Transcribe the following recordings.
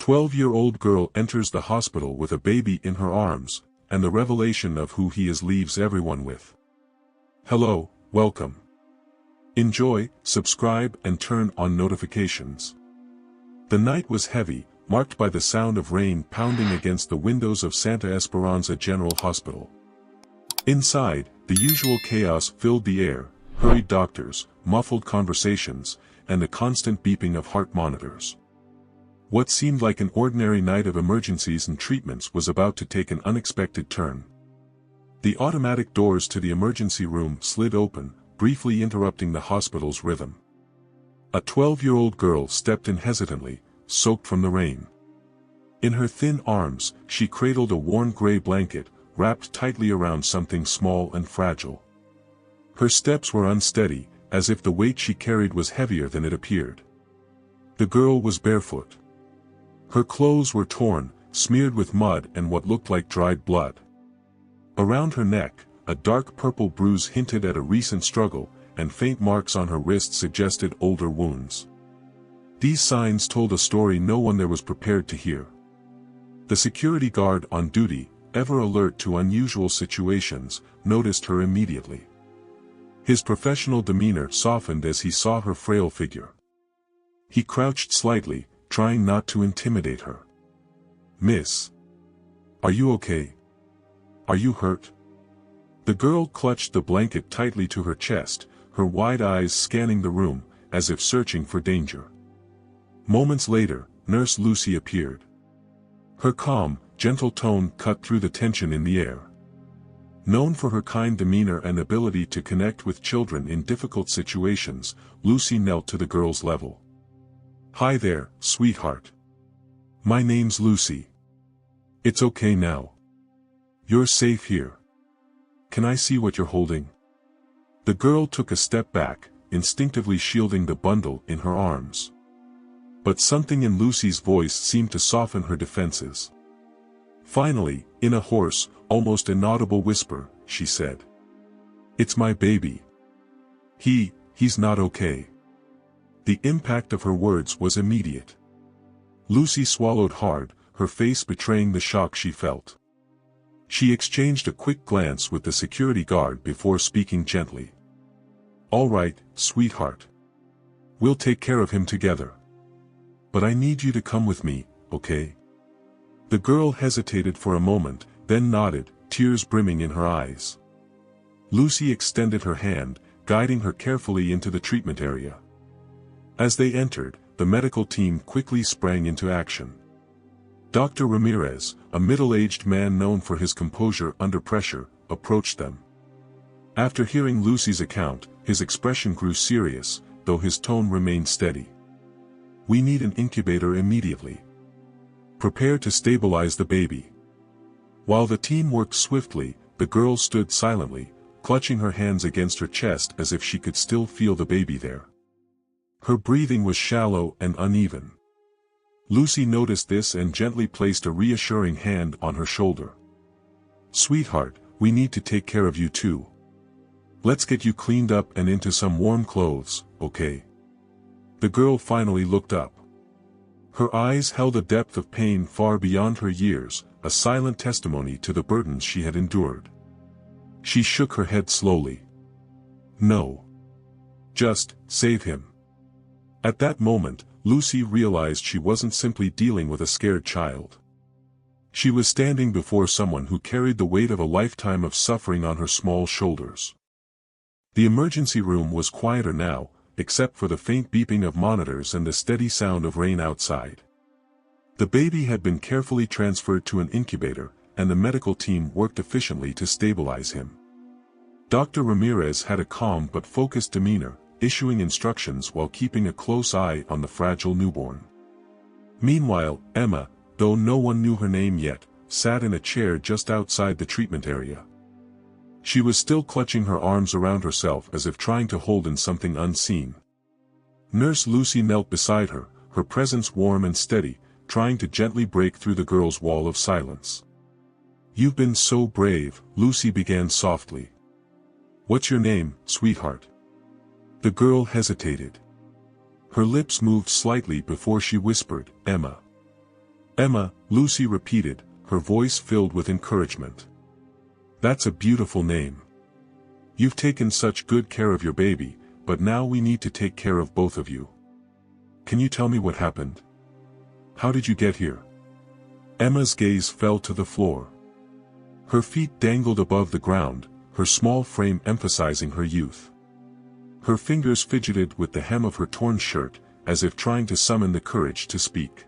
12-year-old girl enters the hospital with a baby in her arms, and the revelation of who he is leaves everyone with. Hello, welcome. Enjoy, subscribe and turn on notifications. The night was heavy, marked by the sound of rain pounding against the windows of Santa Esperanza General Hospital. Inside, the usual chaos filled the air: hurried doctors, muffled conversations, and the constant beeping of heart monitors. What seemed like an ordinary night of emergencies and treatments was about to take an unexpected turn. The automatic doors to the emergency room slid open, briefly interrupting the hospital's rhythm. A 12-year-old girl stepped in hesitantly, soaked from the rain. In her thin arms, she cradled a worn gray blanket, wrapped tightly around something small and fragile. Her steps were unsteady, as if the weight she carried was heavier than it appeared. The girl was barefoot. Her clothes were torn, smeared with mud and what looked like dried blood. Around her neck, a dark purple bruise hinted at a recent struggle, and faint marks on her wrist suggested older wounds. These signs told a story no one there was prepared to hear. The security guard on duty, ever alert to unusual situations, noticed her immediately. His professional demeanor softened as he saw her frail figure. He crouched slightly, trying not to intimidate her. "Miss. Are you okay? Are you hurt?" The girl clutched the blanket tightly to her chest, her wide eyes scanning the room, as if searching for danger. Moments later, Nurse Lucy appeared. Her calm, gentle tone cut through the tension in the air. Known for her kind demeanor and ability to connect with children in difficult situations, Lucy knelt to the girl's level. "Hi there, sweetheart. My name's Lucy. It's okay now. You're safe here. Can I see what you're holding?" The girl took a step back, instinctively shielding the bundle in her arms. But something in Lucy's voice seemed to soften her defenses. Finally, in a hoarse, almost inaudible whisper, she said, "It's my baby. He's not okay." The impact of her words was immediate. Lucy swallowed hard, her face betraying the shock she felt. She exchanged a quick glance with the security guard before speaking gently. "All right, sweetheart. We'll take care of him together. But I need you to come with me, okay?" The girl hesitated for a moment, then nodded, tears brimming in her eyes. Lucy extended her hand, guiding her carefully into the treatment area. As they entered, the medical team quickly sprang into action. Dr. Ramirez, a middle-aged man known for his composure under pressure, approached them. After hearing Lucy's account, his expression grew serious, though his tone remained steady. "We need an incubator immediately. Prepare to stabilize the baby." While the team worked swiftly, the girl stood silently, clutching her hands against her chest as if she could still feel the baby there. Her breathing was shallow and uneven. Lucy noticed this and gently placed a reassuring hand on her shoulder. "Sweetheart, we need to take care of you too. Let's get you cleaned up and into some warm clothes, okay?" The girl finally looked up. Her eyes held a depth of pain far beyond her years, a silent testimony to the burdens she had endured. She shook her head slowly. "No. Just, save him." At that moment, Lucy realized she wasn't simply dealing with a scared child. She was standing before someone who carried the weight of a lifetime of suffering on her small shoulders. The emergency room was quieter now, except for the faint beeping of monitors and the steady sound of rain outside. The baby had been carefully transferred to an incubator, and the medical team worked efficiently to stabilize him. Dr. Ramirez had a calm but focused demeanor, issuing instructions while keeping a close eye on the fragile newborn. Meanwhile, Emma, though no one knew her name yet, sat in a chair just outside the treatment area. She was still clutching her arms around herself as if trying to hold in something unseen. Nurse Lucy knelt beside her, her presence warm and steady, trying to gently break through the girl's wall of silence. "You've been so brave," Lucy began softly. "What's your name, sweetheart?" The girl hesitated. Her lips moved slightly before she whispered, "Emma." Emma, Lucy repeated, her voice filled with encouragement. That's a beautiful name. You've taken such good care of your baby, but now we need to take care of both of you. Can you tell me what happened? How did you get here? Emma's gaze fell to the floor. Her feet dangled above the ground, her small frame emphasizing her youth. Her fingers fidgeted with the hem of her torn shirt, as if trying to summon the courage to speak.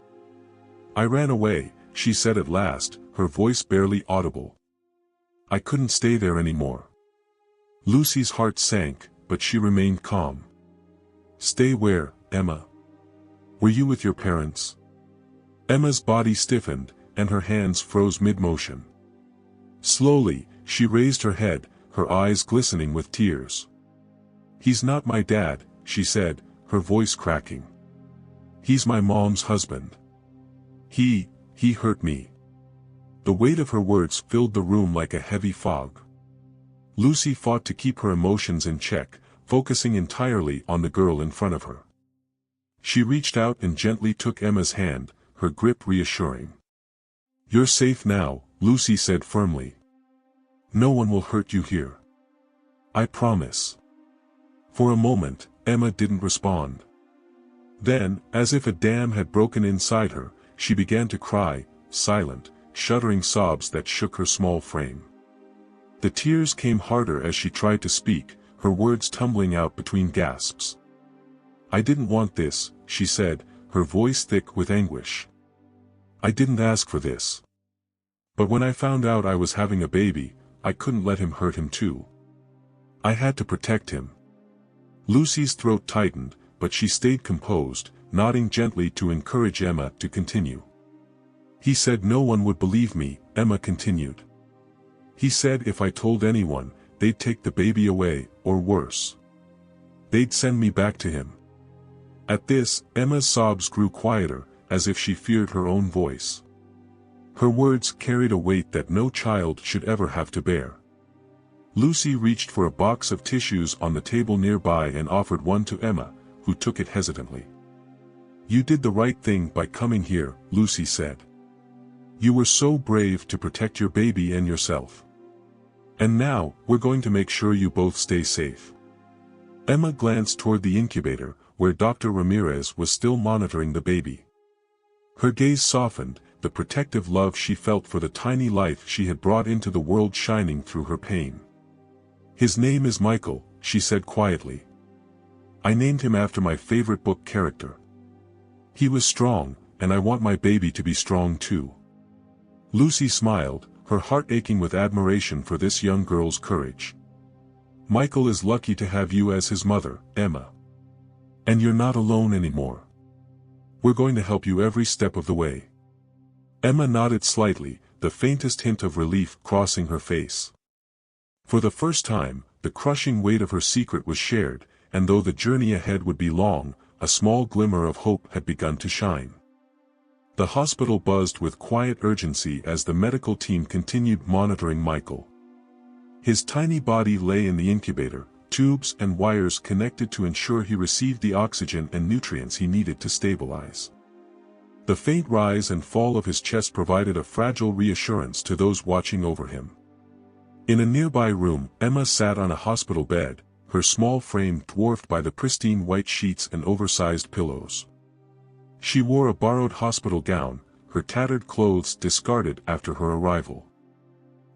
I ran away, she said at last, her voice barely audible. I couldn't stay there anymore. Lucy's heart sank, but she remained calm. Stay where, Emma? Were you with your parents? Emma's body stiffened, and her hands froze mid-motion. Slowly, she raised her head, her eyes glistening with tears. He's not my dad, she said, her voice cracking. He's my mom's husband. He hurt me. The weight of her words filled the room like a heavy fog. Lucy fought to keep her emotions in check, focusing entirely on the girl in front of her. She reached out and gently took Emma's hand, her grip reassuring. You're safe now, Lucy said firmly. No one will hurt you here. I promise. For a moment, Emma didn't respond. Then, as if a dam had broken inside her, she began to cry, silent, shuddering sobs that shook her small frame. The tears came harder as she tried to speak, her words tumbling out between gasps. I didn't want this, she said, her voice thick with anguish. I didn't ask for this. But when I found out I was having a baby, I couldn't let him hurt him too. I had to protect him. Lucy's throat tightened, but she stayed composed, nodding gently to encourage Emma to continue. He said no one would believe me, Emma continued. He said if I told anyone, they'd take the baby away, or worse. They'd send me back to him. At this, Emma's sobs grew quieter, as if she feared her own voice. Her words carried a weight that no child should ever have to bear. Lucy reached for a box of tissues on the table nearby and offered one to Emma, who took it hesitantly. You did the right thing by coming here, Lucy said. You were so brave to protect your baby and yourself. And now, we're going to make sure you both stay safe. Emma glanced toward the incubator, where Dr. Ramirez was still monitoring the baby. Her gaze softened, the protective love she felt for the tiny life she had brought into the world shining through her pain. His name is Michael, she said quietly. I named him after my favorite book character. He was strong, and I want my baby to be strong too. Lucy smiled, her heart aching with admiration for this young girl's courage. Michael is lucky to have you as his mother, Emma. And you're not alone anymore. We're going to help you every step of the way. Emma nodded slightly, the faintest hint of relief crossing her face. For the first time, the crushing weight of her secret was shared, and though the journey ahead would be long, a small glimmer of hope had begun to shine. The hospital buzzed with quiet urgency as the medical team continued monitoring Michael. His tiny body lay in the incubator, tubes and wires connected to ensure he received the oxygen and nutrients he needed to stabilize. The faint rise and fall of his chest provided a fragile reassurance to those watching over him. In a nearby room, Emma sat on a hospital bed, her small frame dwarfed by the pristine white sheets and oversized pillows. She wore a borrowed hospital gown, her tattered clothes discarded after her arrival.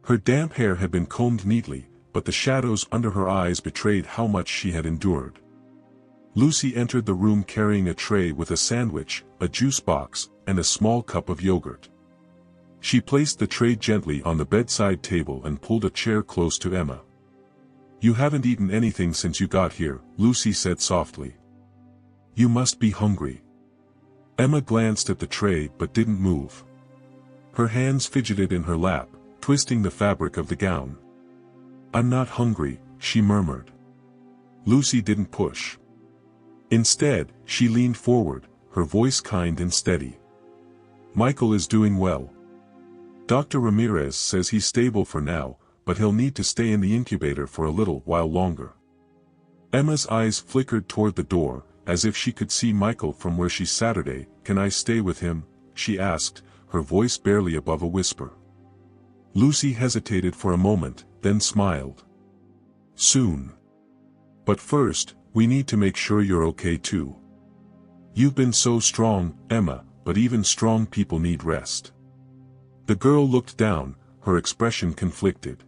Her damp hair had been combed neatly, but the shadows under her eyes betrayed how much she had endured. Lucy entered the room carrying a tray with a sandwich, a juice box, and a small cup of yogurt. She placed the tray gently on the bedside table and pulled a chair close to Emma. You haven't eaten anything since you got here, Lucy said softly. You must be hungry. Emma glanced at the tray but didn't move. Her hands fidgeted in her lap, twisting the fabric of the gown. I'm not hungry, she murmured. Lucy didn't push. Instead, she leaned forward, her voice kind and steady. Michael is doing well. Dr. Ramirez says he's stable for now, but he'll need to stay in the incubator for a little while longer. Emma's eyes flickered toward the door, as if she could see Michael from where she sat. Can I stay with him? She asked, her voice barely above a whisper. Lucy hesitated for a moment, then smiled. Soon. But first, we need to make sure you're okay too. You've been so strong, Emma, but even strong people need rest. The girl looked down, her expression conflicted.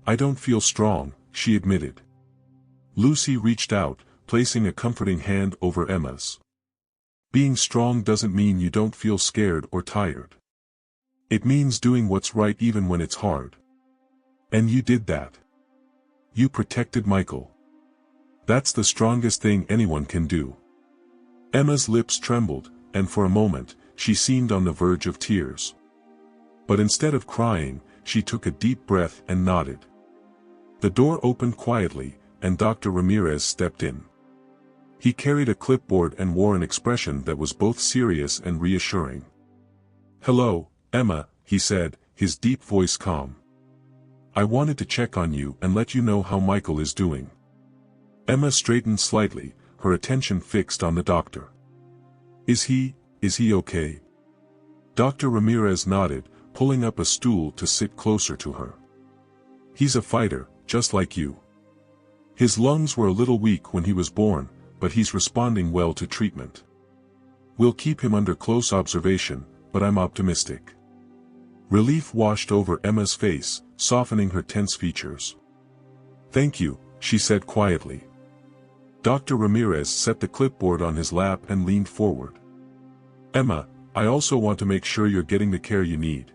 I don't feel strong, she admitted. Lucy reached out, placing a comforting hand over Emma's. Being strong doesn't mean you don't feel scared or tired. It means doing what's right even when it's hard. And you did that. You protected Michael. That's the strongest thing anyone can do. Emma's lips trembled, and for a moment, she seemed on the verge of tears. But instead of crying, she took a deep breath and nodded. The door opened quietly, and Dr. Ramirez stepped in. He carried a clipboard and wore an expression that was both serious and reassuring. Hello, Emma, he said, his deep voice calm. I wanted to check on you and let you know how Michael is doing. Emma straightened slightly, her attention fixed on the doctor. Is he okay? Dr. Ramirez nodded, pulling up a stool to sit closer to her. He's a fighter, just like you. His lungs were a little weak when he was born, but he's responding well to treatment. We'll keep him under close observation, but I'm optimistic. Relief washed over Emma's face, softening her tense features. Thank you, she said quietly. Dr. Ramirez set the clipboard on his lap and leaned forward. Emma, I also want to make sure you're getting the care you need.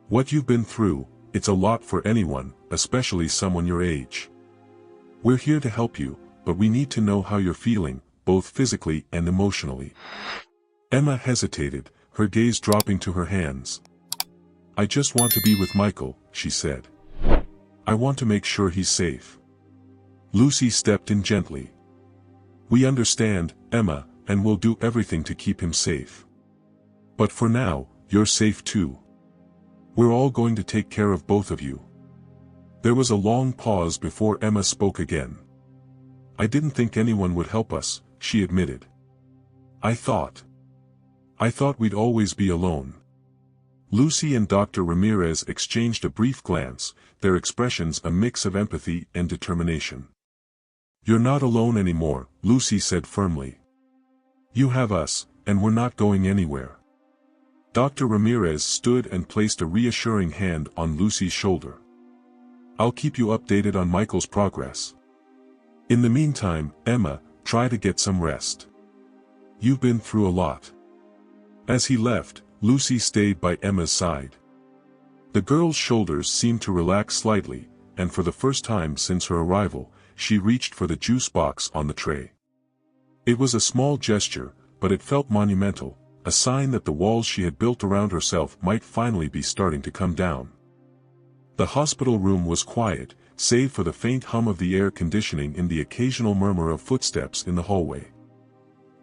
What you've been through, it's a lot for anyone, especially someone your age. We're here to help you, but we need to know how you're feeling, both physically and emotionally. Emma hesitated, her gaze dropping to her hands. I just want to be with Michael, she said. I want to make sure he's safe. Lucy stepped in gently. We understand, Emma, and we'll do everything to keep him safe. But for now, you're safe too. We're all going to take care of both of you. There was a long pause before Emma spoke again. I didn't think anyone would help us, she admitted. I thought we'd always be alone. Lucy and Dr. Ramirez exchanged a brief glance, their expressions a mix of empathy and determination. You're not alone anymore, Lucy said firmly. You have us, and we're not going anywhere. Dr. Ramirez stood and placed a reassuring hand on Lucy's shoulder. I'll keep you updated on Michael's progress. In the meantime, Emma, try to get some rest. You've been through a lot. As he left, Lucy stayed by Emma's side. The girl's shoulders seemed to relax slightly, and for the first time since her arrival, she reached for the juice box on the tray. It was a small gesture, but it felt monumental, a sign that the walls she had built around herself might finally be starting to come down. The hospital room was quiet, save for the faint hum of the air conditioning and the occasional murmur of footsteps in the hallway.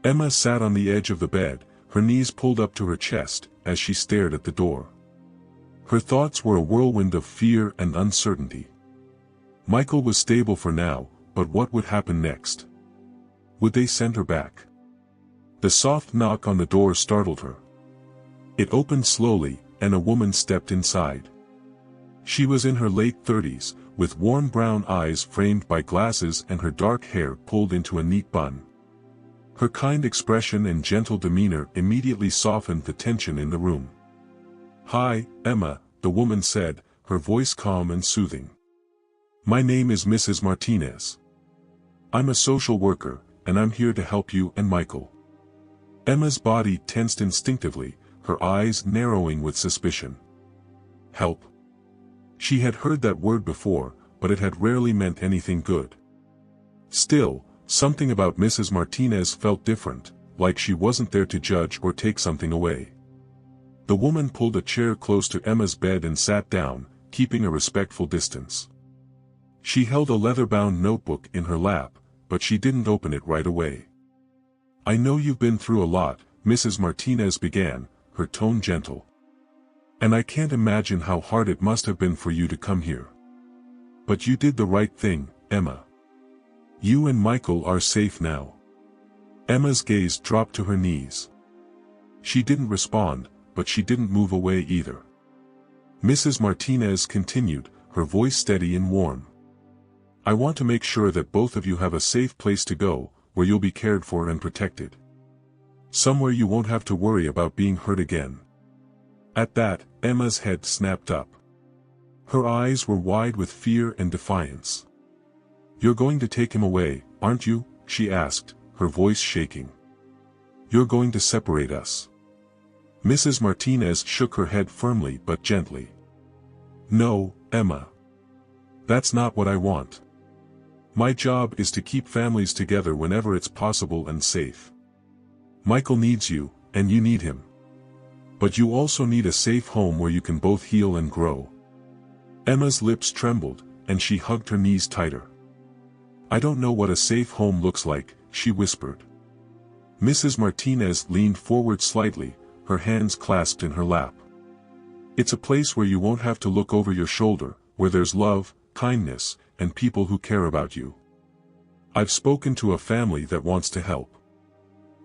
Emma sat on the edge of the bed, her knees pulled up to her chest, as she stared at the door. Her thoughts were a whirlwind of fear and uncertainty. Michael was stable for now, but what would happen next? Would they send her back? The soft knock on the door startled her. It opened slowly, and a woman stepped inside. She was in her late 30s, with warm brown eyes framed by glasses and her dark hair pulled into a neat bun. Her kind expression and gentle demeanor immediately softened the tension in the room. Hi, Emma, the woman said, her voice calm and soothing. My name is Mrs. Martinez. I'm a social worker, and I'm here to help you and Michael. Emma's body tensed instinctively, her eyes narrowing with suspicion. Help. She had heard that word before, but it had rarely meant anything good. Still, something about Mrs. Martinez felt different, like she wasn't there to judge or take something away. The woman pulled a chair close to Emma's bed and sat down, keeping a respectful distance. She held a leather-bound notebook in her lap, but she didn't open it right away. I know you've been through a lot, Mrs. Martinez began, her tone gentle. And I can't imagine how hard it must have been for you to come here. But you did the right thing, Emma. You and Michael are safe now. Emma's gaze dropped to her knees. She didn't respond, but she didn't move away either. Mrs. Martinez continued, her voice steady and warm. I want to make sure that both of you have a safe place to go, where you'll be cared for and protected. Somewhere you won't have to worry about being hurt again. At that, Emma's head snapped up. Her eyes were wide with fear and defiance. You're going to take him away, aren't you? She asked, her voice shaking. You're going to separate us. Mrs. Martinez shook her head firmly but gently. No, Emma. That's not what I want. My job is to keep families together whenever it's possible and safe. Michael needs you, and you need him. But you also need a safe home where you can both heal and grow. Emma's lips trembled, and she hugged her knees tighter. I don't know what a safe home looks like, she whispered. Mrs. Martinez leaned forward slightly, her hands clasped in her lap. It's a place where you won't have to look over your shoulder, where there's love, kindness, and people who care about you. I've spoken to a family that wants to help.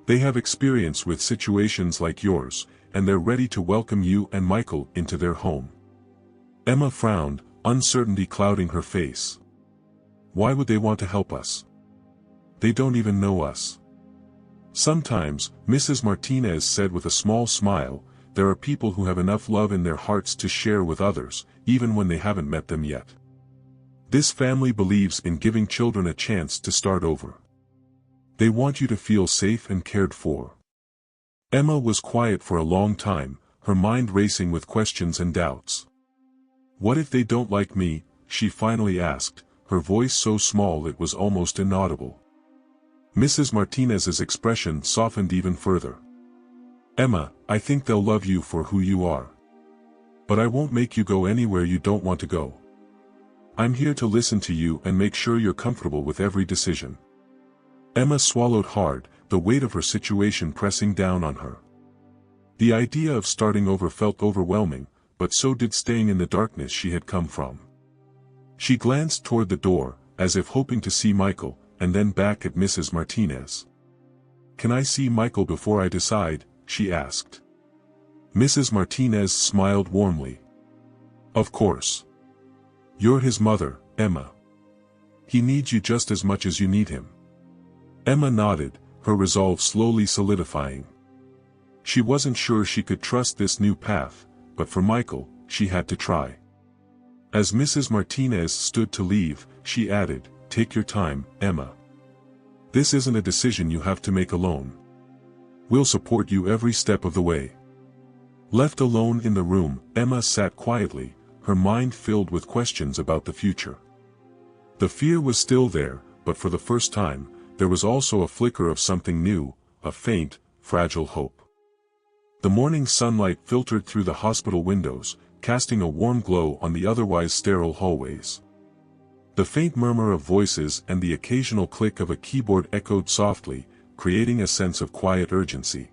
They have experience with situations like yours, and they're ready to welcome you and Michael into their home. Emma frowned, uncertainty clouding her face. Why would they want to help us? They don't even know us. Sometimes, Mrs. Martinez said with a small smile, there are people who have enough love in their hearts to share with others, even when they haven't met them yet. This family believes in giving children a chance to start over. They want you to feel safe and cared for. Emma was quiet for a long time, her mind racing with questions and doubts. What if they don't like me? She finally asked, her voice so small it was almost inaudible. Mrs. Martinez's expression softened even further. Emma, I think they'll love you for who you are. But I won't make you go anywhere you don't want to go. I'm here to listen to you and make sure you're comfortable with every decision. Emma swallowed hard, the weight of her situation pressing down on her. The idea of starting over felt overwhelming, but so did staying in the darkness she had come from. She glanced toward the door, as if hoping to see Michael, and then back at Mrs. Martinez. Can I see Michael before I decide? She asked. Mrs. Martinez smiled warmly. Of course. You're his mother, Emma. He needs you just as much as you need him. Emma nodded, her resolve slowly solidifying. She wasn't sure she could trust this new path, but for Michael, she had to try. As Mrs. Martinez stood to leave, she added, Take your time, Emma. This isn't a decision you have to make alone. We'll support you every step of the way. Left alone in the room, Emma sat quietly, her mind filled with questions about the future. The fear was still there, but for the first time, there was also a flicker of something new, a faint, fragile hope. The morning sunlight filtered through the hospital windows, casting a warm glow on the otherwise sterile hallways. The faint murmur of voices and the occasional click of a keyboard echoed softly, creating a sense of quiet urgency.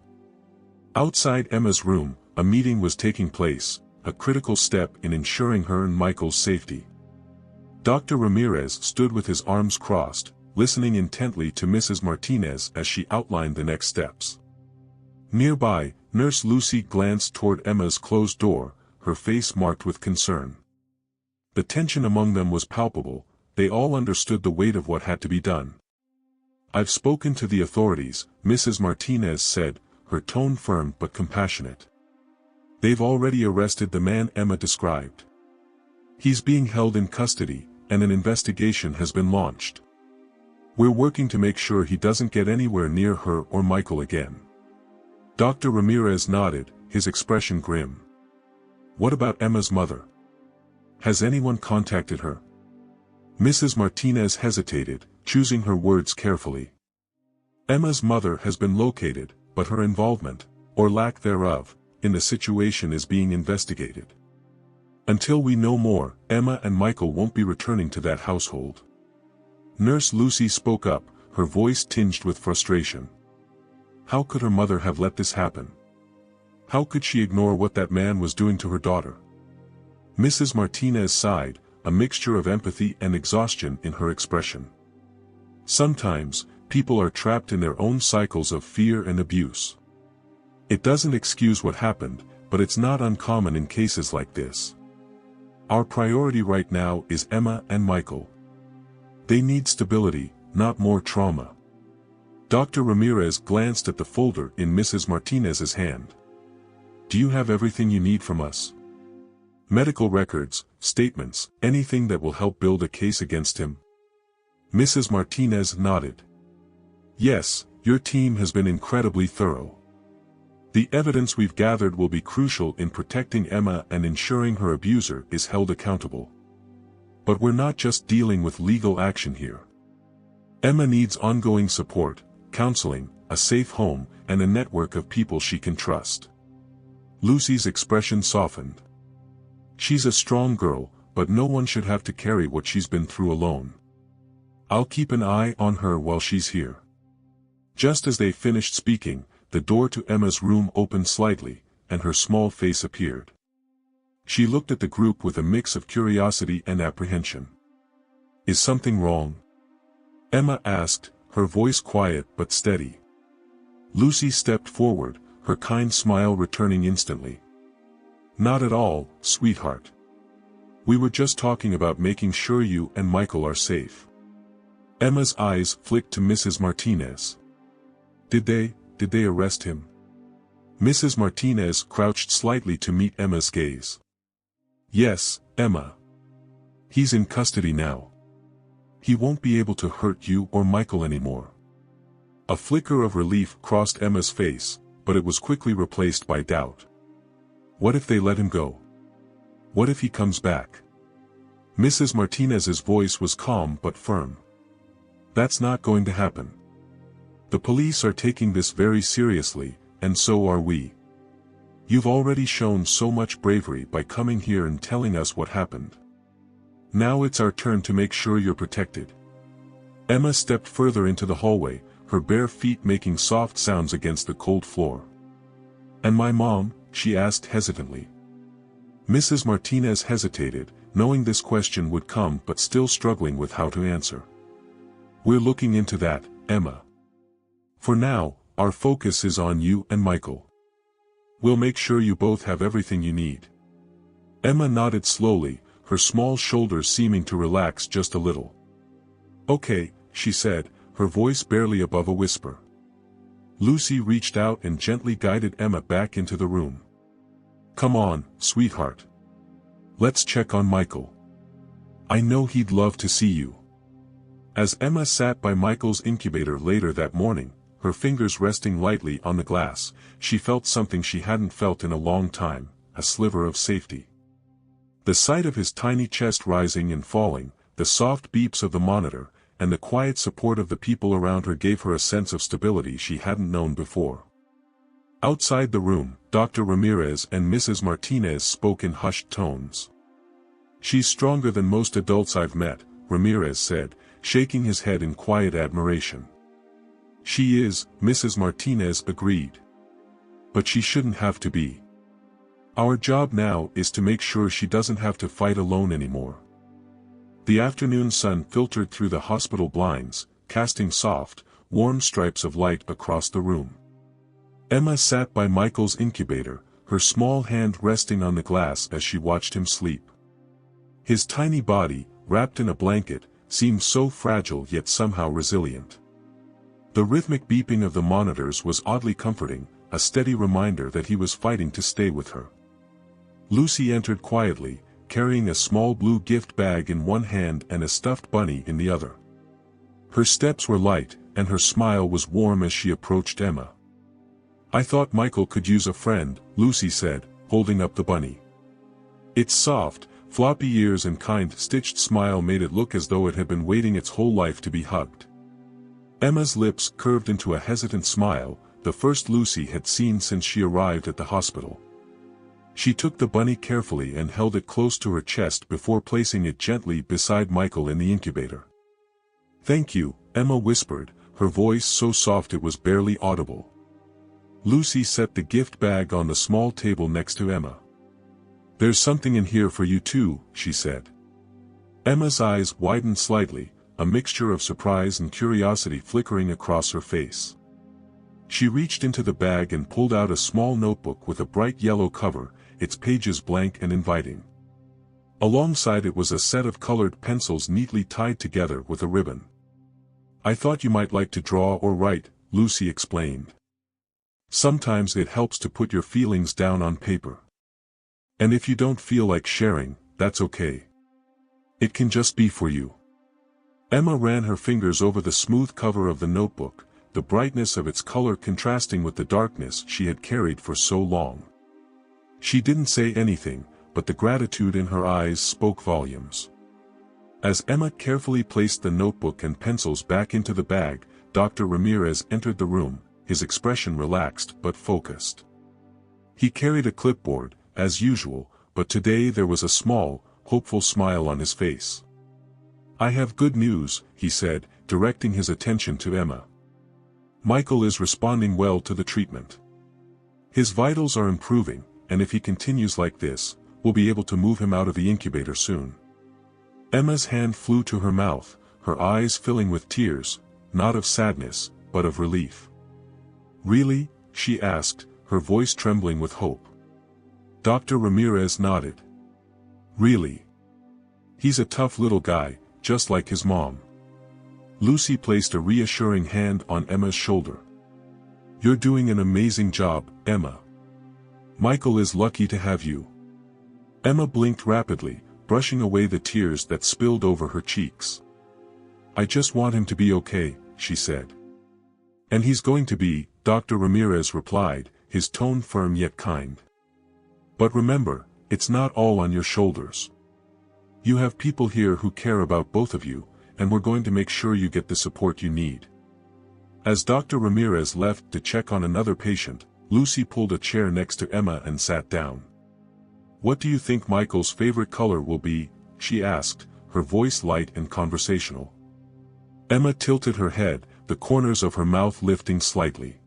Outside Emma's room, a meeting was taking place, a critical step in ensuring her and Michael's safety. Dr. Ramirez stood with his arms crossed, listening intently to Mrs. Martinez as she outlined the next steps. Nearby, Nurse Lucy glanced toward Emma's closed door, her face marked with concern. The tension among them was palpable, they all understood the weight of what had to be done. I've spoken to the authorities, Mrs. Martinez said, her tone firm but compassionate. They've already arrested the man Emma described. He's being held in custody, and an investigation has been launched. We're working to make sure he doesn't get anywhere near her or Michael again. Dr. Ramirez nodded, his expression grim. What about Emma's mother? Has anyone contacted her? Mrs. Martinez hesitated, choosing her words carefully. Emma's mother has been located, but her involvement, or lack thereof, in the situation is being investigated. Until we know more, Emma and Michael won't be returning to that household. Nurse Lucy spoke up, her voice tinged with frustration. How could her mother have let this happen? How could she ignore what that man was doing to her daughter? Mrs. Martinez sighed, a mixture of empathy and exhaustion in her expression. Sometimes, people are trapped in their own cycles of fear and abuse. It doesn't excuse what happened, but it's not uncommon in cases like this. Our priority right now is Emma and Michael. They need stability, not more trauma. Dr. Ramirez glanced at the folder in Mrs. Martinez's hand. Do you have everything you need from us? Medical records, statements, anything that will help build a case against him? Mrs. Martinez nodded. Yes, your team has been incredibly thorough. The evidence we've gathered will be crucial in protecting Emma and ensuring her abuser is held accountable. But we're not just dealing with legal action here. Emma needs ongoing support, counseling, a safe home, and a network of people she can trust. Lucy's expression softened. She's a strong girl, but no one should have to carry what she's been through alone. I'll keep an eye on her while she's here. Just as they finished speaking, the door to Emma's room opened slightly, and her small face appeared. She looked at the group with a mix of curiosity and apprehension. Is something wrong? Emma asked, her voice quiet but steady. Lucy stepped forward, her kind smile returning instantly. Not at all, sweetheart. We were just talking about making sure you and Michael are safe. Emma's eyes flicked to Mrs. Martinez. Did they arrest him? Mrs. Martinez crouched slightly to meet Emma's gaze. Yes, Emma. He's in custody now. He won't be able to hurt you or Michael anymore. A flicker of relief crossed Emma's face, but it was quickly replaced by doubt. What if they let him go? What if he comes back? Mrs. Martinez's voice was calm but firm. That's not going to happen. The police are taking this very seriously, and so are we. You've already shown so much bravery by coming here and telling us what happened. Now it's our turn to make sure you're protected. Emma stepped further into the hallway, her bare feet making soft sounds against the cold floor. And my mom? She asked hesitantly. Mrs. Martinez hesitated, knowing this question would come but still struggling with how to answer. We're looking into that, Emma. For now, our focus is on you and Michael. We'll make sure you both have everything you need. Emma nodded slowly, her small shoulders seeming to relax just a little. Okay, she said, her voice barely above a whisper. Lucy reached out and gently guided Emma back into the room. Come on, sweetheart. Let's check on Michael. I know he'd love to see you. As Emma sat by Michael's incubator later that morning, her fingers resting lightly on the glass, she felt something she hadn't felt in a long time, a sliver of safety. The sight of his tiny chest rising and falling, the soft beeps of the monitor, and the quiet support of the people around her gave her a sense of stability she hadn't known before. Outside the room, Dr. Ramirez and Mrs. Martinez spoke in hushed tones. She's stronger than most adults I've met, Ramirez said, shaking his head in quiet admiration. She is, Mrs. Martinez agreed. But she shouldn't have to be. Our job now is to make sure she doesn't have to fight alone anymore. The afternoon sun filtered through the hospital blinds, casting soft, warm stripes of light across the room. Emma sat by Michael's incubator, her small hand resting on the glass as she watched him sleep. His tiny body, wrapped in a blanket, seemed so fragile yet somehow resilient. The rhythmic beeping of the monitors was oddly comforting, a steady reminder that he was fighting to stay with her. Lucy entered quietly, carrying a small blue gift bag in one hand and a stuffed bunny in the other. Her steps were light, and her smile was warm as she approached Emma. I thought Michael could use a friend, Lucy said, holding up the bunny. Its soft, floppy ears and kind stitched smile made it look as though it had been waiting its whole life to be hugged. Emma's lips curved into a hesitant smile, the first Lucy had seen since she arrived at the hospital. She took the bunny carefully and held it close to her chest before placing it gently beside Michael in the incubator. Thank you, Emma whispered, her voice so soft it was barely audible. Lucy set the gift bag on the small table next to Emma. There's something in here for you too, she said. Emma's eyes widened slightly, a mixture of surprise and curiosity flickering across her face. She reached into the bag and pulled out a small notebook with a bright yellow cover, its pages blank and inviting. Alongside it was a set of colored pencils neatly tied together with a ribbon. "I thought you might like to draw or write," Lucy explained. "Sometimes it helps to put your feelings down on paper. And if you don't feel like sharing, that's okay. It can just be for you." Emma ran her fingers over the smooth cover of the notebook, the brightness of its color contrasting with the darkness she had carried for so long. She didn't say anything, but the gratitude in her eyes spoke volumes. As Emma carefully placed the notebook and pencils back into the bag, Dr. Ramirez entered the room, his expression relaxed but focused. He carried a clipboard, as usual, but today there was a small, hopeful smile on his face. "I have good news," he said, directing his attention to Emma. "Michael is responding well to the treatment. His vitals are improving, and if he continues like this, we'll be able to move him out of the incubator soon." Emma's hand flew to her mouth, her eyes filling with tears, not of sadness, but of relief. "Really?" she asked, her voice trembling with hope. Dr. Ramirez nodded. "Really. He's a tough little guy, just like his mom." Lucy placed a reassuring hand on Emma's shoulder. "You're doing an amazing job, Emma. Michael is lucky to have you." Emma blinked rapidly, brushing away the tears that spilled over her cheeks. "I just want him to be okay," she said. "And he's going to be," Dr. Ramirez replied, his tone firm yet kind. "But remember, it's not all on your shoulders. You have people here who care about both of you, and we're going to make sure you get the support you need." As Dr. Ramirez left to check on another patient, Lucy pulled a chair next to Emma and sat down. "What do you think Michael's favorite color will be?" she asked, her voice light and conversational. Emma tilted her head, the corners of her mouth lifting slightly.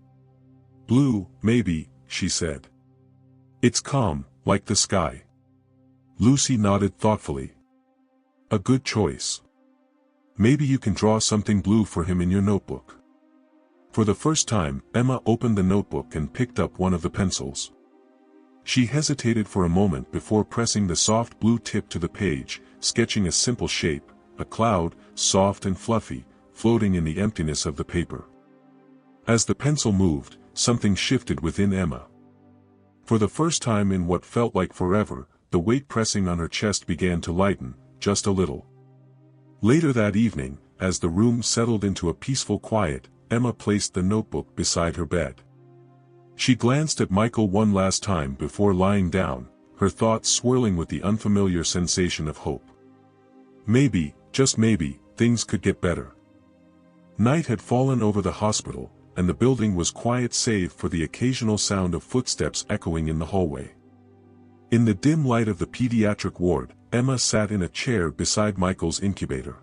"Blue, maybe," she said. "It's calm, like the sky." Lucy nodded thoughtfully. "A good choice. Maybe you can draw something blue for him in your notebook." For the first time, Emma opened the notebook and picked up one of the pencils. She hesitated for a moment before pressing the soft blue tip to the page, sketching a simple shape, a cloud, soft and fluffy, floating in the emptiness of the paper. As the pencil moved, something shifted within Emma. For the first time in what felt like forever, the weight pressing on her chest began to lighten, just a little. Later that evening, as the room settled into a peaceful quiet, Emma placed the notebook beside her bed. She glanced at Michael one last time before lying down, her thoughts swirling with the unfamiliar sensation of hope. Maybe, just maybe, things could get better. Night had fallen over the hospital, and the building was quiet save for the occasional sound of footsteps echoing in the hallway. In the dim light of the pediatric ward, Emma sat in a chair beside Michael's incubator.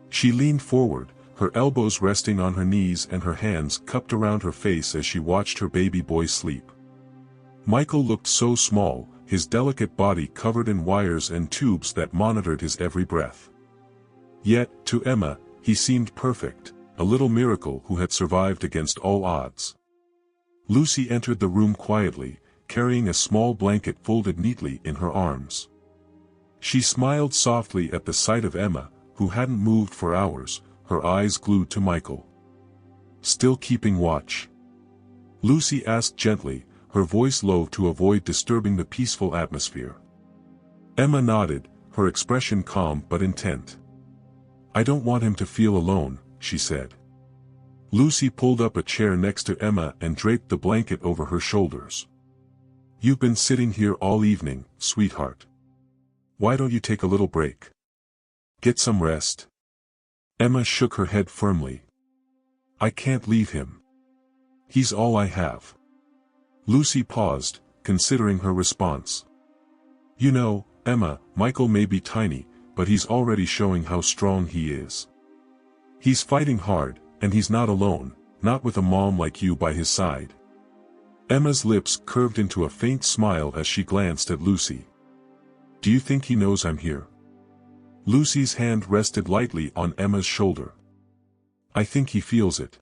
She leaned forward, her elbows resting on her knees and her hands cupped around her face as she watched her baby boy sleep. Michael looked so small, his delicate body covered in wires and tubes that monitored his every breath. Yet, to Emma, he seemed perfect, a little miracle who had survived against all odds. Lucy entered the room quietly, carrying a small blanket folded neatly in her arms. She smiled softly at the sight of Emma, who hadn't moved for hours, her eyes glued to Michael. "Still keeping watch?" Lucy asked gently, her voice low to avoid disturbing the peaceful atmosphere. Emma nodded, her expression calm but intent. "I don't want him to feel alone," she said. Lucy pulled up a chair next to Emma and draped the blanket over her shoulders. "You've been sitting here all evening, sweetheart. Why don't you take a little break? Get some rest?" Emma shook her head firmly. "I can't leave him. He's all I have." Lucy paused, considering her response. "You know, Emma, Michael may be tiny, but he's already showing how strong he is. He's fighting hard, and he's not alone, not with a mom like you by his side." Emma's lips curved into a faint smile as she glanced at Lucy. "Do you think he knows I'm here?" Lucy's hand rested lightly on Emma's shoulder. "I think he feels it.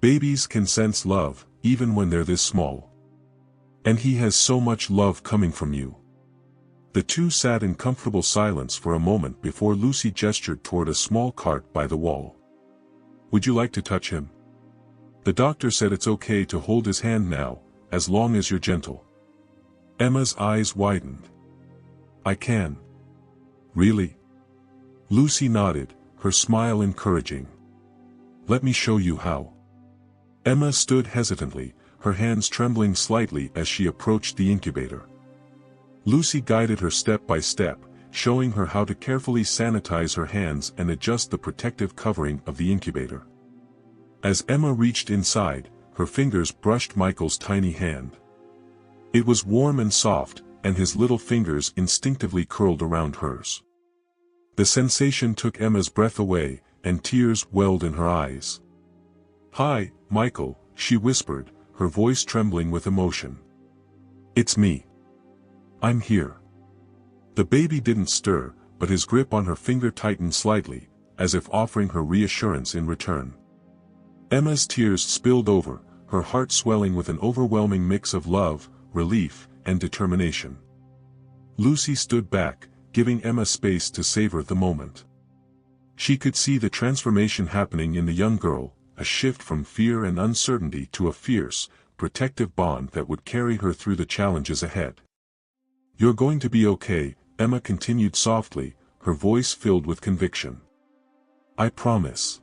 Babies can sense love, even when they're this small. And he has so much love coming from you. The two sat in comfortable silence for a moment before Lucy gestured toward a small cart by the wall. Would you like to touch him? The doctor said it's okay to hold his hand now, as long as you're gentle. Emma's eyes widened. I can. Really? Lucy nodded, her smile encouraging. Let me show you how. Emma stood hesitantly, her hands trembling slightly as she approached the incubator. Lucy guided her step by step, showing her how to carefully sanitize her hands and adjust the protective covering of the incubator. As Emma reached inside, her fingers brushed Michael's tiny hand. It was warm and soft, and his little fingers instinctively curled around hers. The sensation took Emma's breath away, and tears welled in her eyes. Hi, Michael, she whispered, her voice trembling with emotion. It's me. I'm here. The baby didn't stir, but his grip on her finger tightened slightly, as if offering her reassurance in return. Emma's tears spilled over, her heart swelling with an overwhelming mix of love, relief, and determination. Lucy stood back, giving Emma space to savor the moment. She could see the transformation happening in the young girl, a shift from fear and uncertainty to a fierce, protective bond that would carry her through the challenges ahead. You're going to be okay, Emma continued softly, her voice filled with conviction. I promise.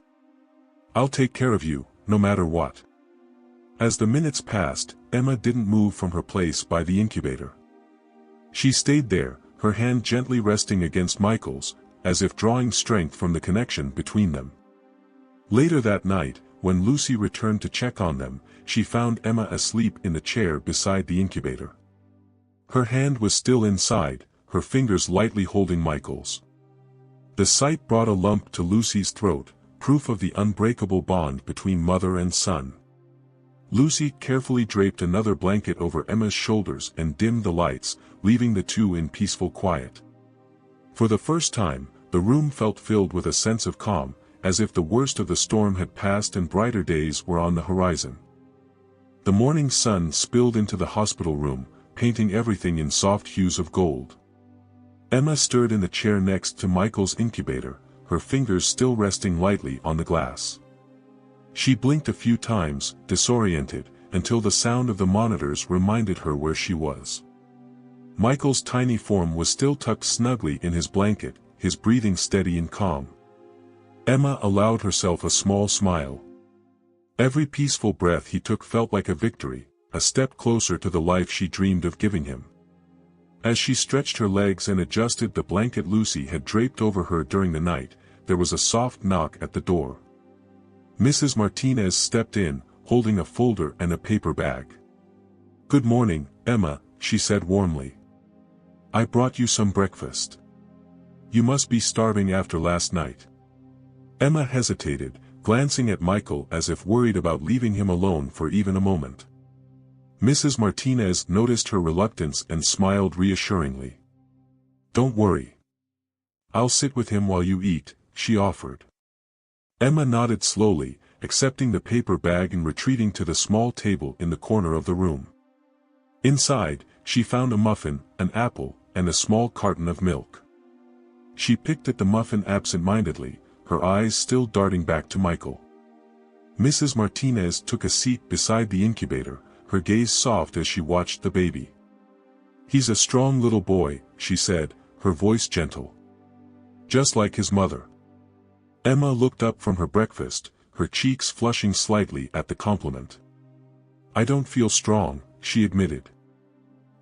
I'll take care of you, no matter what. As the minutes passed, Emma didn't move from her place by the incubator. She stayed there, her hand gently resting against Michael's, as if drawing strength from the connection between them. Later that night, when Lucy returned to check on them, she found Emma asleep in the chair beside the incubator. Her hand was still inside, her fingers lightly holding Michael's. The sight brought a lump to Lucy's throat, proof of the unbreakable bond between mother and son. Lucy carefully draped another blanket over Emma's shoulders and dimmed the lights, leaving the two in peaceful quiet. For the first time, the room felt filled with a sense of calm, as if the worst of the storm had passed and brighter days were on the horizon. The morning sun spilled into the hospital room, painting everything in soft hues of gold. Emma stirred in the chair next to Michael's incubator, her fingers still resting lightly on the glass. She blinked a few times, disoriented, until the sound of the monitors reminded her where she was. Michael's tiny form was still tucked snugly in his blanket, his breathing steady and calm. Emma allowed herself a small smile. Every peaceful breath he took felt like a victory, a step closer to the life she dreamed of giving him. As she stretched her legs and adjusted the blanket Lucy had draped over her during the night, there was a soft knock at the door. Mrs. Martinez stepped in, holding a folder and a paper bag. Good morning, Emma, she said warmly. I brought you some breakfast. You must be starving after last night. Emma hesitated, glancing at Michael as if worried about leaving him alone for even a moment. Mrs. Martinez noticed her reluctance and smiled reassuringly. Don't worry. I'll sit with him while you eat, she offered. Emma nodded slowly, accepting the paper bag and retreating to the small table in the corner of the room. Inside, she found a muffin, an apple, and a small carton of milk. She picked at the muffin absent-mindedly, her eyes still darting back to Michael. Mrs. Martinez took a seat beside the incubator, her gaze soft as she watched the baby. He's a strong little boy, she said, her voice gentle. Just like his mother. Emma looked up from her breakfast, her cheeks flushing slightly at the compliment. I don't feel strong, she admitted.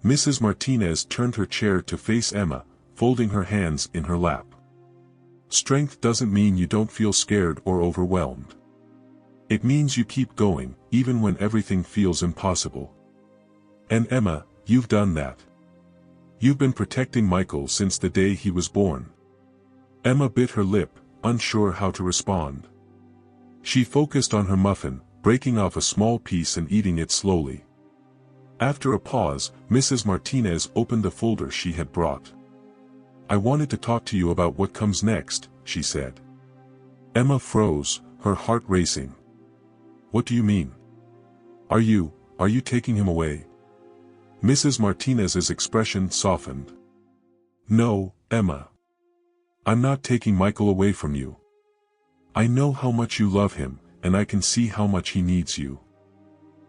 Mrs. Martinez turned her chair to face Emma, folding her hands in her lap. Strength doesn't mean you don't feel scared or overwhelmed. It means you keep going, even when everything feels impossible. And Emma, you've done that. You've been protecting Michael since the day he was born. Emma bit her lip, unsure how to respond. She focused on her muffin, breaking off a small piece and eating it slowly. After a pause, Mrs. Martinez opened the folder she had brought. I wanted to talk to you about what comes next, she said. Emma froze, her heart racing. What do you mean? Are you taking him away? Mrs. Martinez's expression softened. No, Emma. I'm not taking Michael away from you. I know how much you love him, and I can see how much he needs you.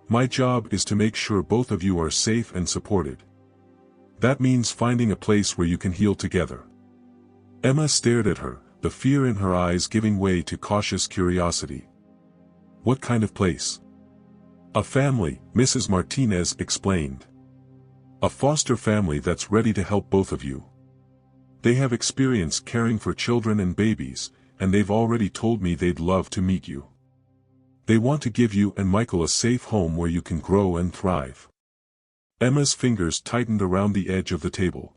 My job is to make sure both of you are safe and supported. That means finding a place where you can heal together. Emma stared at her, the fear in her eyes giving way to cautious curiosity. What kind of place? A family, Mrs. Martinez explained. A foster family that's ready to help both of you. They have experience caring for children and babies, and they've already told me they'd love to meet you. They want to give you and Michael a safe home where you can grow and thrive. Emma's fingers tightened around the edge of the table.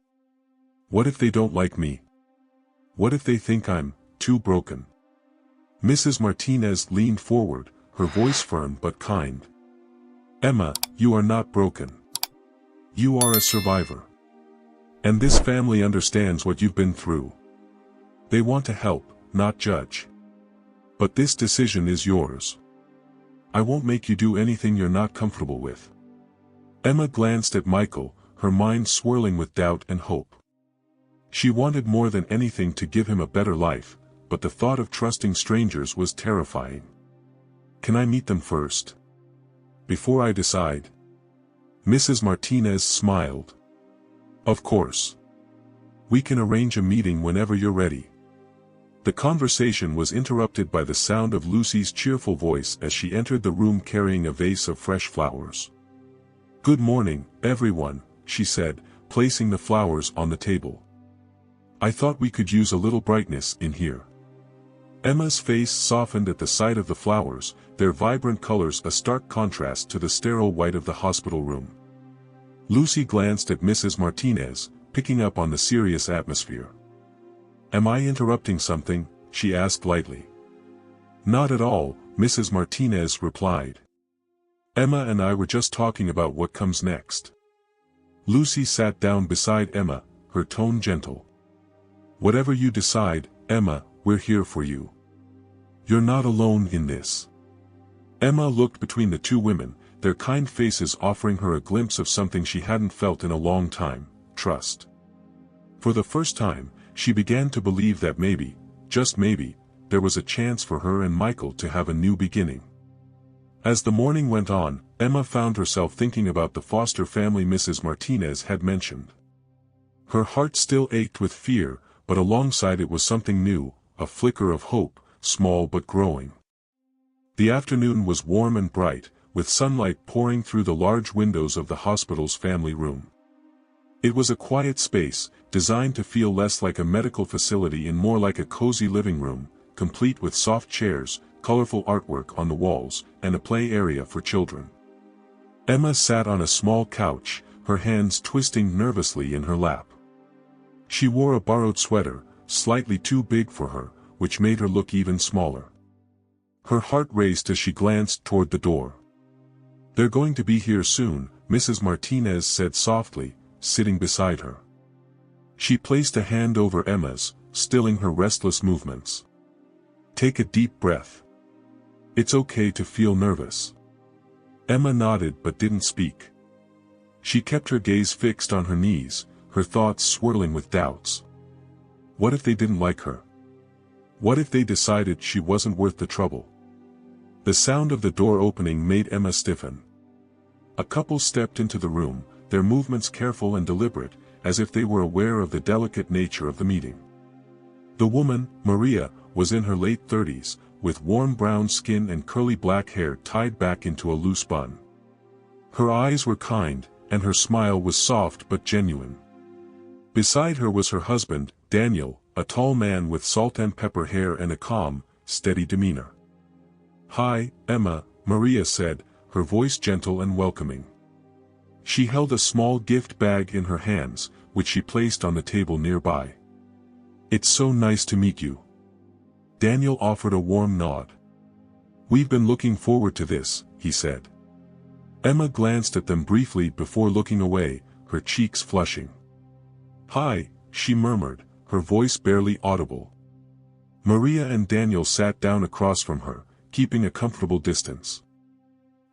What if they don't like me? What if they think I'm too broken? Mrs. Martinez leaned forward, her voice firm but kind. Emma, you are not broken. You are a survivor. And this family understands what you've been through. They want to help, not judge. But this decision is yours. I won't make you do anything you're not comfortable with. Emma glanced at Michael, her mind swirling with doubt and hope. She wanted more than anything to give him a better life, but the thought of trusting strangers was terrifying. Can I meet them first? Before I decide? Mrs. Martinez smiled. Of course. We can arrange a meeting whenever you're ready. The conversation was interrupted by the sound of Lucy's cheerful voice as she entered the room carrying a vase of fresh flowers. Good morning, everyone, she said, placing the flowers on the table. I thought we could use a little brightness in here. Emma's face softened at the sight of the flowers, their vibrant colors a stark contrast to the sterile white of the hospital room. Lucy glanced at Mrs. Martinez, picking up on the serious atmosphere. Am I interrupting something? She asked lightly. Not at all, Mrs. Martinez replied. Emma and I were just talking about what comes next. Lucy sat down beside Emma, her tone gentle. Whatever you decide, Emma, we're here for you. You're not alone in this. Emma looked between the two women, their kind faces offering her a glimpse of something she hadn't felt in a long time, trust. For the first time, she began to believe that maybe, just maybe, there was a chance for her and Michael to have a new beginning. As the morning went on, Emma found herself thinking about the foster family Mrs. Martinez had mentioned. Her heart still ached with fear, but alongside it was something new, a flicker of hope, small but growing. The afternoon was warm and bright, with sunlight pouring through the large windows of the hospital's family room. It was a quiet space, designed to feel less like a medical facility and more like a cozy living room, complete with soft chairs, colorful artwork on the walls, and a play area for children. Emma sat on a small couch, her hands twisting nervously in her lap. She wore a borrowed sweater, slightly too big for her, which made her look even smaller. Her heart raced as she glanced toward the door. They're going to be here soon, Mrs. Martinez said softly, sitting beside her. She placed a hand over Emma's, stilling her restless movements. Take a deep breath. It's okay to feel nervous. Emma nodded but didn't speak. She kept her gaze fixed on her knees, her thoughts swirling with doubts. What if they didn't like her? What if they decided she wasn't worth the trouble? The sound of the door opening made Emma stiffen. A couple stepped into the room, their movements careful and deliberate, as if they were aware of the delicate nature of the meeting. The woman, Maria, was in her late 30s, with warm brown skin and curly black hair tied back into a loose bun. Her eyes were kind, and her smile was soft but genuine. Beside her was her husband, Daniel, a tall man with salt and pepper hair and a calm, steady demeanor. Hi, Emma, Maria said, her voice gentle and welcoming. She held a small gift bag in her hands, which she placed on the table nearby. It's so nice to meet you. Daniel offered a warm nod. We've been looking forward to this, he said. Emma glanced at them briefly before looking away, her cheeks flushing. Hi, she murmured, her voice barely audible. Maria and Daniel sat down across from her, keeping a comfortable distance.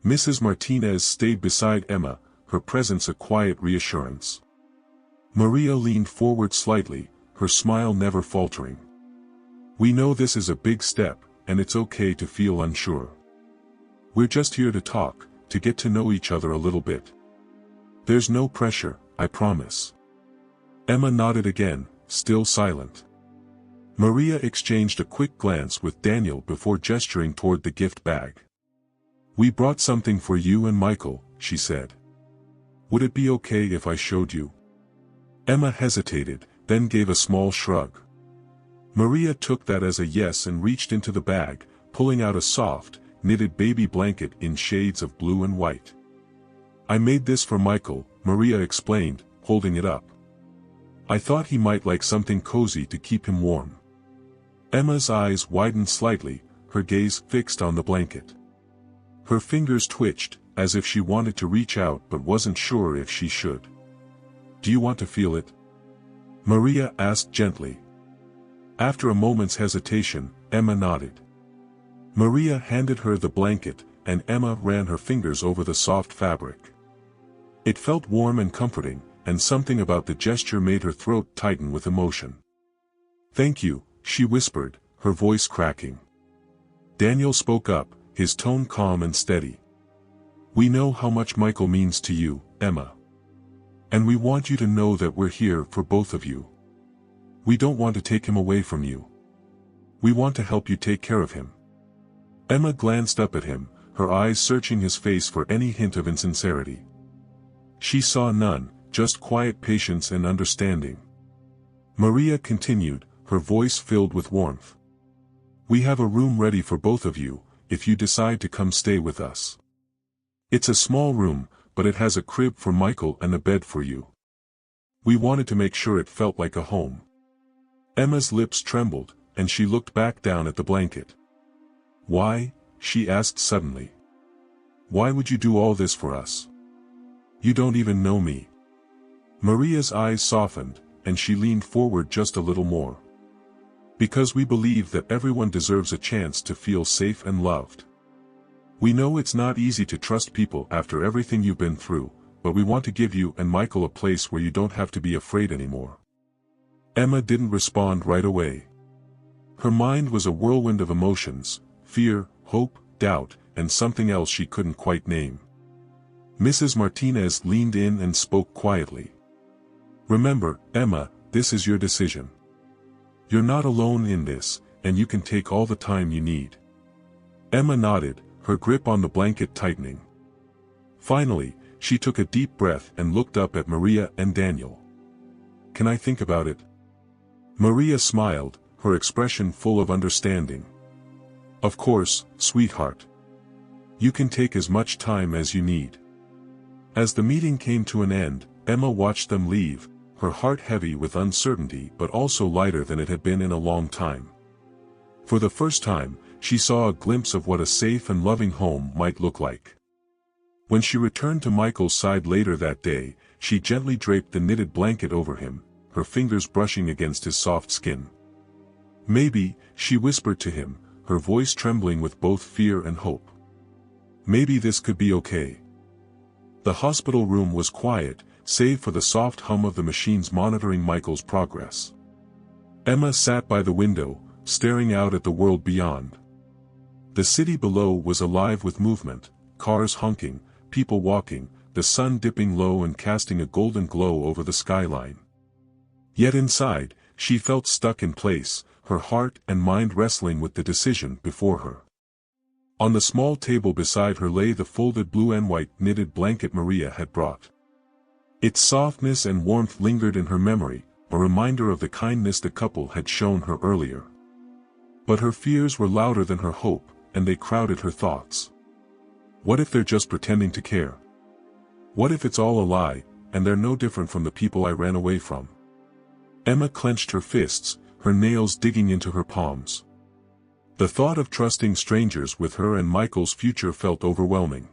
Mrs. Martinez stayed beside Emma, her presence a quiet reassurance. Maria leaned forward slightly, her smile never faltering. We know this is a big step, and it's okay to feel unsure. We're just here to talk, to get to know each other a little bit. There's no pressure, I promise. Emma nodded again, still silent. Maria exchanged a quick glance with Daniel before gesturing toward the gift bag. We brought something for you and Michael, she said. Would it be okay if I showed you? Emma hesitated, then gave a small shrug. Maria took that as a yes and reached into the bag, pulling out a soft, knitted baby blanket in shades of blue and white. I made this for Michael, Maria explained, holding it up. I thought he might like something cozy to keep him warm. Emma's eyes widened slightly, her gaze fixed on the blanket. Her fingers twitched, as if she wanted to reach out but wasn't sure if she should. Do you want to feel it? Maria asked gently. After a moment's hesitation, Emma nodded. Maria handed her the blanket, and Emma ran her fingers over the soft fabric. It felt warm and comforting, and something about the gesture made her throat tighten with emotion. Thank you, she whispered, her voice cracking. Daniel spoke up, his tone calm and steady. We know how much Michael means to you, Emma. And we want you to know that we're here for both of you. We don't want to take him away from you. We want to help you take care of him. Emma glanced up at him, her eyes searching his face for any hint of insincerity. She saw none, just quiet patience and understanding. Maria continued, her voice filled with warmth. We have a room ready for both of you, if you decide to come stay with us. It's a small room, but it has a crib for Michael and a bed for you. We wanted to make sure it felt like a home. Emma's lips trembled, and she looked back down at the blanket. Why? She asked suddenly. Why would you do all this for us? You don't even know me. Maria's eyes softened, and she leaned forward just a little more. Because we believe that everyone deserves a chance to feel safe and loved. We know it's not easy to trust people after everything you've been through, but we want to give you and Michael a place where you don't have to be afraid anymore. Emma didn't respond right away. Her mind was a whirlwind of emotions, fear, hope, doubt, and something else she couldn't quite name. Mrs. Martinez leaned in and spoke quietly. Remember, Emma, this is your decision. You're not alone in this, and you can take all the time you need. Emma nodded, her grip on the blanket tightening. Finally, she took a deep breath and looked up at Maria and Daniel. Can I think about it? Maria smiled, her expression full of understanding. Of course, sweetheart. You can take as much time as you need. As the meeting came to an end, Emma watched them leave, her heart heavy with uncertainty but also lighter than it had been in a long time. For the first time, she saw a glimpse of what a safe and loving home might look like. When she returned to Michael's side later that day, she gently draped the knitted blanket over him, her fingers brushing against his soft skin. Maybe, she whispered to him, her voice trembling with both fear and hope. Maybe this could be okay. The hospital room was quiet, save for the soft hum of the machines monitoring Michael's progress. Emma sat by the window, staring out at the world beyond. The city below was alive with movement, cars honking, people walking, the sun dipping low and casting a golden glow over the skyline. Yet inside, she felt stuck in place, her heart and mind wrestling with the decision before her. On the small table beside her lay the folded blue and white knitted blanket Maria had brought. Its softness and warmth lingered in her memory, a reminder of the kindness the couple had shown her earlier. But her fears were louder than her hope, and they crowded her thoughts. What if they're just pretending to care? What if it's all a lie, and they're no different from the people I ran away from? Emma clenched her fists, her nails digging into her palms. The thought of trusting strangers with her and Michael's future felt overwhelming.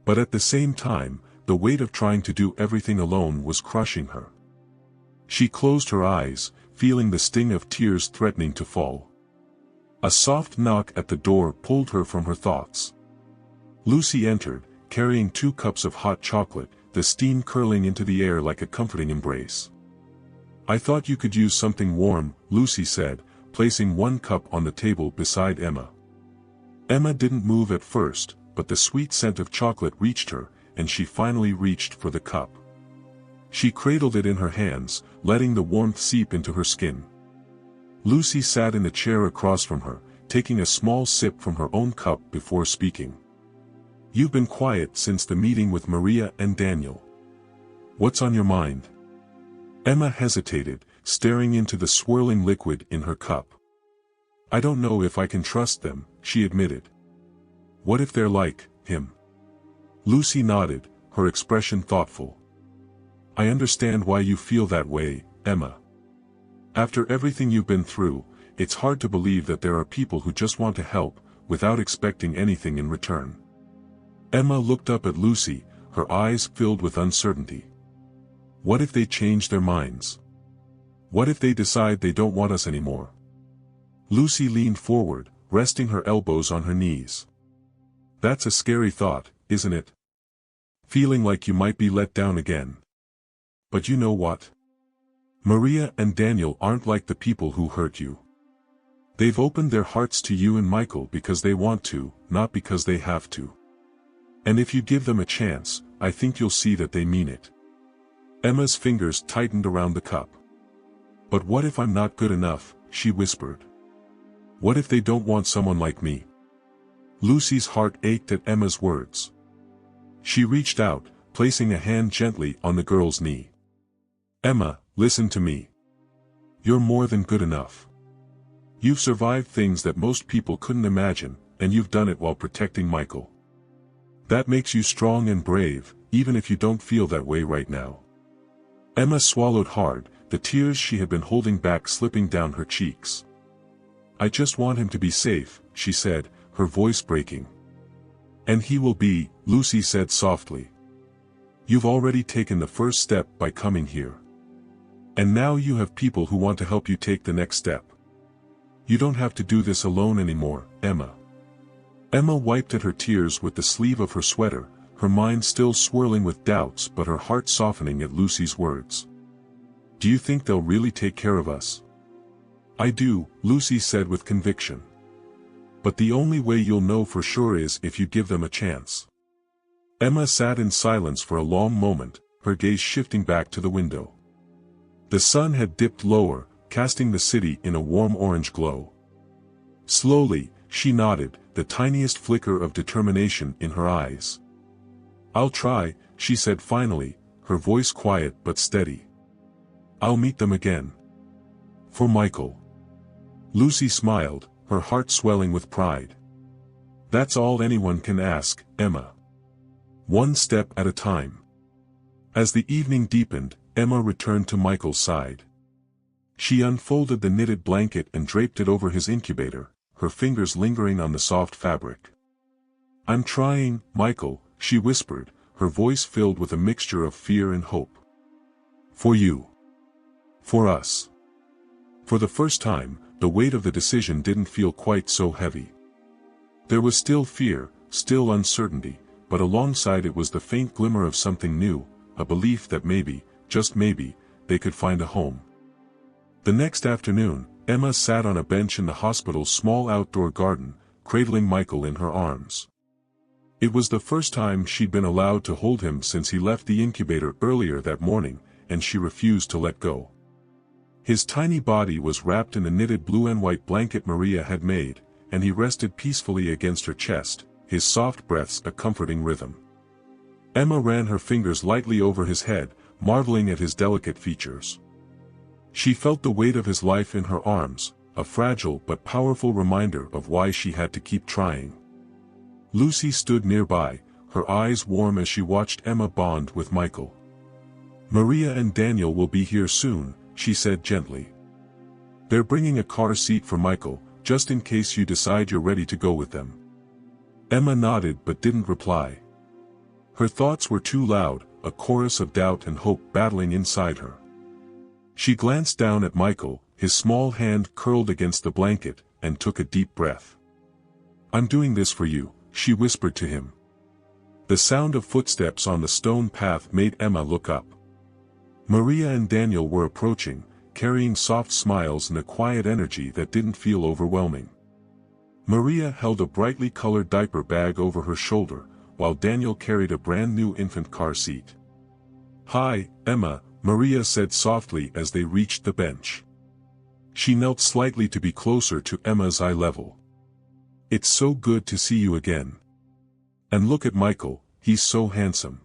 But at the same time, the weight of trying to do everything alone was crushing her. She closed her eyes, feeling the sting of tears threatening to fall. A soft knock at the door pulled her from her thoughts. Lucy entered, carrying 2 cups of hot chocolate, the steam curling into the air like a comforting embrace. "I thought you could use something warm," Lucy said, placing 1 cup on the table beside Emma. Emma didn't move at first, but the sweet scent of chocolate reached her, and she finally reached for the cup. She cradled it in her hands, letting the warmth seep into her skin. Lucy sat in the chair across from her, taking a small sip from her own cup before speaking. "You've been quiet since the meeting with Maria and Daniel. What's on your mind?" Emma hesitated, staring into the swirling liquid in her cup. "I don't know if I can trust them," she admitted. "What if they're like him?" Lucy nodded, her expression thoughtful. "I understand why you feel that way, Emma. After everything you've been through, it's hard to believe that there are people who just want to help, without expecting anything in return." Emma looked up at Lucy, her eyes filled with uncertainty. "What if they change their minds? What if they decide they don't want us anymore?" Lucy leaned forward, resting her elbows on her knees. "That's a scary thought, isn't it? Feeling like you might be let down again. But you know what? Maria and Daniel aren't like the people who hurt you. They've opened their hearts to you and Michael because they want to, not because they have to. And if you give them a chance, I think you'll see that they mean it." Emma's fingers tightened around the cup. "But what if I'm not good enough?" she whispered. "What if they don't want someone like me?" Lucy's heart ached at Emma's words. She reached out, placing a hand gently on the girl's knee. "Emma, listen to me. You're more than good enough. You've survived things that most people couldn't imagine, and you've done it while protecting Michael. That makes you strong and brave, even if you don't feel that way right now." Emma swallowed hard, the tears she had been holding back slipping down her cheeks. "I just want him to be safe," she said, her voice breaking. "And he will be," Lucy said softly. "You've already taken the first step by coming here. And now you have people who want to help you take the next step. You don't have to do this alone anymore, Emma." Emma wiped at her tears with the sleeve of her sweater, her mind still swirling with doubts but her heart softening at Lucy's words. "Do you think they'll really take care of us?" "I do," Lucy said with conviction. "But the only way you'll know for sure is if you give them a chance." Emma sat in silence for a long moment, her gaze shifting back to the window. The sun had dipped lower, casting the city in a warm orange glow. Slowly, she nodded, the tiniest flicker of determination in her eyes. "I'll try," she said finally, her voice quiet but steady. "I'll meet them again. For Michael." Lucy smiled, her heart swelling with pride. "That's all anyone can ask, Emma. One step at a time." As the evening deepened, Emma returned to Michael's side. She unfolded the knitted blanket and draped it over his incubator, her fingers lingering on the soft fabric. "I'm trying, Michael," she whispered, her voice filled with a mixture of fear and hope. "For you. For us." For the first time, the weight of the decision didn't feel quite so heavy. There was still fear, still uncertainty, but alongside it was the faint glimmer of something new, a belief that maybe, just maybe, they could find a home. The next afternoon, Emma sat on a bench in the hospital's small outdoor garden, cradling Michael in her arms. It was the first time she'd been allowed to hold him since he left the incubator earlier that morning, and she refused to let go. His tiny body was wrapped in the knitted blue and white blanket Maria had made, and he rested peacefully against her chest, his soft breaths a comforting rhythm. Emma ran her fingers lightly over his head, marveling at his delicate features. She felt the weight of his life in her arms, a fragile but powerful reminder of why she had to keep trying. Lucy stood nearby, her eyes warm as she watched Emma bond with Michael. "Maria and Daniel will be here soon," she said gently. "They're bringing a car seat for Michael, just in case you decide you're ready to go with them." Emma nodded but didn't reply. Her thoughts were too loud, a chorus of doubt and hope battling inside her. She glanced down at Michael, his small hand curled against the blanket, and took a deep breath. "I'm doing this for you," she whispered to him. The sound of footsteps on the stone path made Emma look up. Maria and Daniel were approaching, carrying soft smiles and a quiet energy that didn't feel overwhelming. Maria held a brightly colored diaper bag over her shoulder, while Daniel carried a brand new infant car seat. "Hi, Emma," Maria said softly as they reached the bench. She knelt slightly to be closer to Emma's eye level. "It's so good to see you again. And look at Michael, he's so handsome."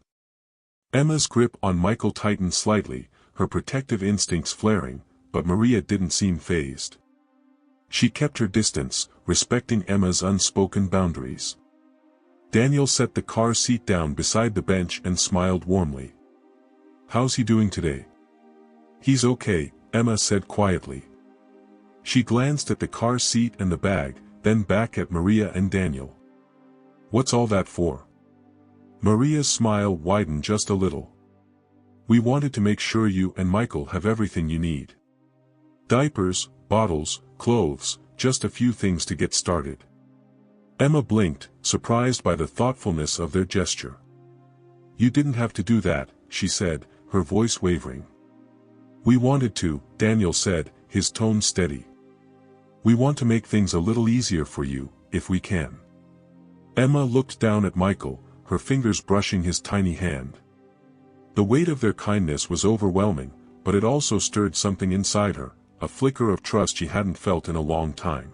Emma's grip on Michael tightened slightly, her protective instincts flaring, but Maria didn't seem fazed. She kept her distance, respecting Emma's unspoken boundaries. Daniel set the car seat down beside the bench and smiled warmly. "How's he doing today?" "He's okay," Emma said quietly. She glanced at the car seat and the bag, then back at Maria and Daniel. "What's all that for?" Maria's smile widened just a little. "We wanted to make sure you and Michael have everything you need. Diapers, bottles, clothes, just a few things to get started." Emma blinked, surprised by the thoughtfulness of their gesture. "You didn't have to do that," she said, her voice wavering. "We wanted to," Daniel said, his tone steady. "We want to make things a little easier for you, if we can." Emma looked down at Michael, her fingers brushing his tiny hand. The weight of their kindness was overwhelming, but it also stirred something inside her, a flicker of trust she hadn't felt in a long time.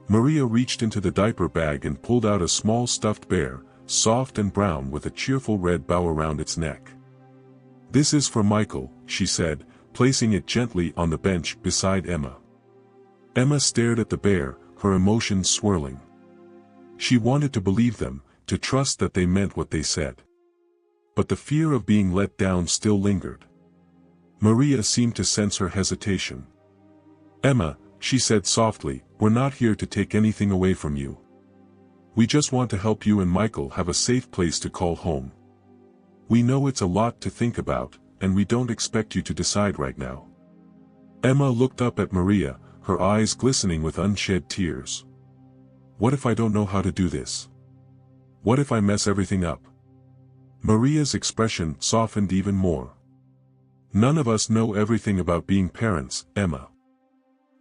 Maria reached into the diaper bag and pulled out a small stuffed bear, soft and brown with a cheerful red bow around its neck. "This is for Michael," she said, placing it gently on the bench beside Emma. Emma stared at the bear, her emotions swirling. She wanted to believe them, to trust that they meant what they said. But the fear of being let down still lingered. Maria seemed to sense her hesitation. "Emma," she said softly, "we're not here to take anything away from you. We just want to help you and Michael have a safe place to call home. We know it's a lot to think about, and we don't expect you to decide right now." Emma looked up at Maria, her eyes glistening with unshed tears. "What if I don't know how to do this? What if I mess everything up?" Maria's expression softened even more. "None of us know everything about being parents, Emma.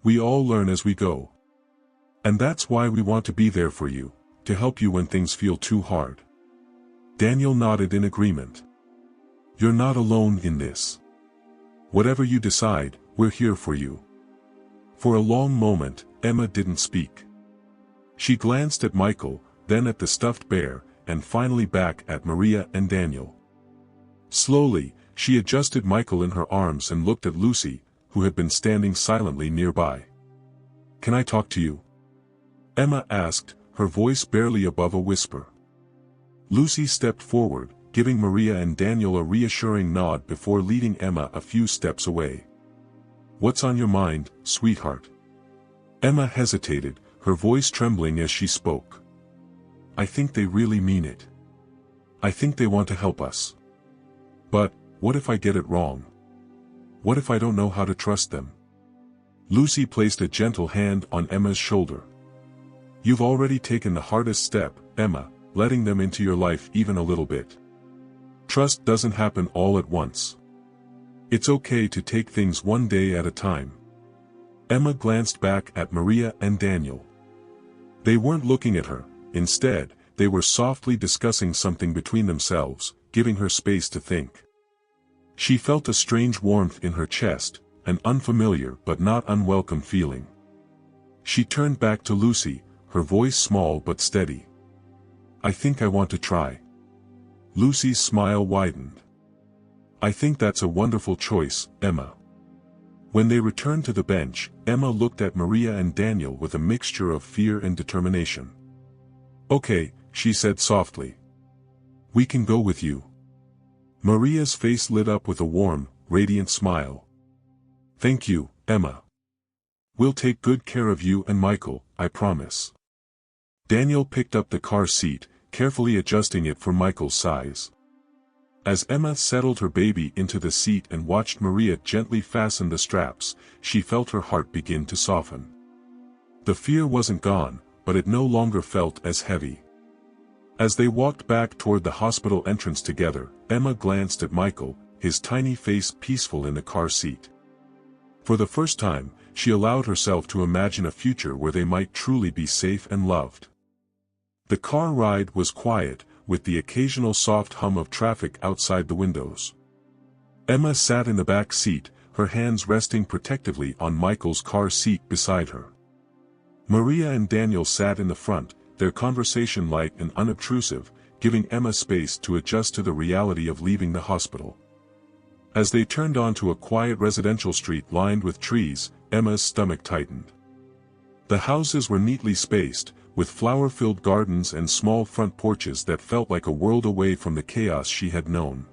We all learn as we go. And that's why we want to be there for you, to help you when things feel too hard." Daniel nodded in agreement. "You're not alone in this. Whatever you decide, we're here for you." For a long moment, Emma didn't speak. She glanced at Michael, then at the stuffed bear, and finally back at Maria and Daniel. Slowly, she adjusted Michael in her arms and looked at Lucy, who had been standing silently nearby. "Can I talk to you?" Emma asked, her voice barely above a whisper. Lucy stepped forward, giving Maria and Daniel a reassuring nod before leading Emma a few steps away. "What's on your mind, sweetheart?" Emma hesitated, her voice trembling as she spoke. "I think they really mean it. I think they want to help us. But, what if I get it wrong? What if I don't know how to trust them?" Lucy placed a gentle hand on Emma's shoulder. "You've already taken the hardest step, Emma, letting them into your life even a little bit. Trust doesn't happen all at once. It's okay to take things one day at a time." Emma glanced back at Maria and Daniel. They weren't looking at her, instead, they were softly discussing something between themselves, giving her space to think. She felt a strange warmth in her chest, an unfamiliar but not unwelcome feeling. She turned back to Lucy, her voice small but steady. "I think I want to try." Lucy's smile widened. "I think that's a wonderful choice, Emma." When they returned to the bench, Emma looked at Maria and Daniel with a mixture of fear and determination. "Okay," she said softly. "We can go with you." Maria's face lit up with a warm, radiant smile. "Thank you, Emma. We'll take good care of you and Michael, I promise." Daniel picked up the car seat, carefully adjusting it for Michael's size. As Emma settled her baby into the seat and watched Maria gently fasten the straps, she felt her heart begin to soften. The fear wasn't gone, but it no longer felt as heavy. As they walked back toward the hospital entrance together, Emma glanced at Michael, his tiny face peaceful in the car seat. For the first time, she allowed herself to imagine a future where they might truly be safe and loved. The car ride was quiet, with the occasional soft hum of traffic outside the windows. Emma sat in the back seat, her hands resting protectively on Michael's car seat beside her. Maria and Daniel sat in the front, their conversation light and unobtrusive, giving Emma space to adjust to the reality of leaving the hospital. As they turned onto a quiet residential street lined with trees, Emma's stomach tightened. The houses were neatly spaced, with flower-filled gardens and small front porches that felt like a world away from the chaos she had known.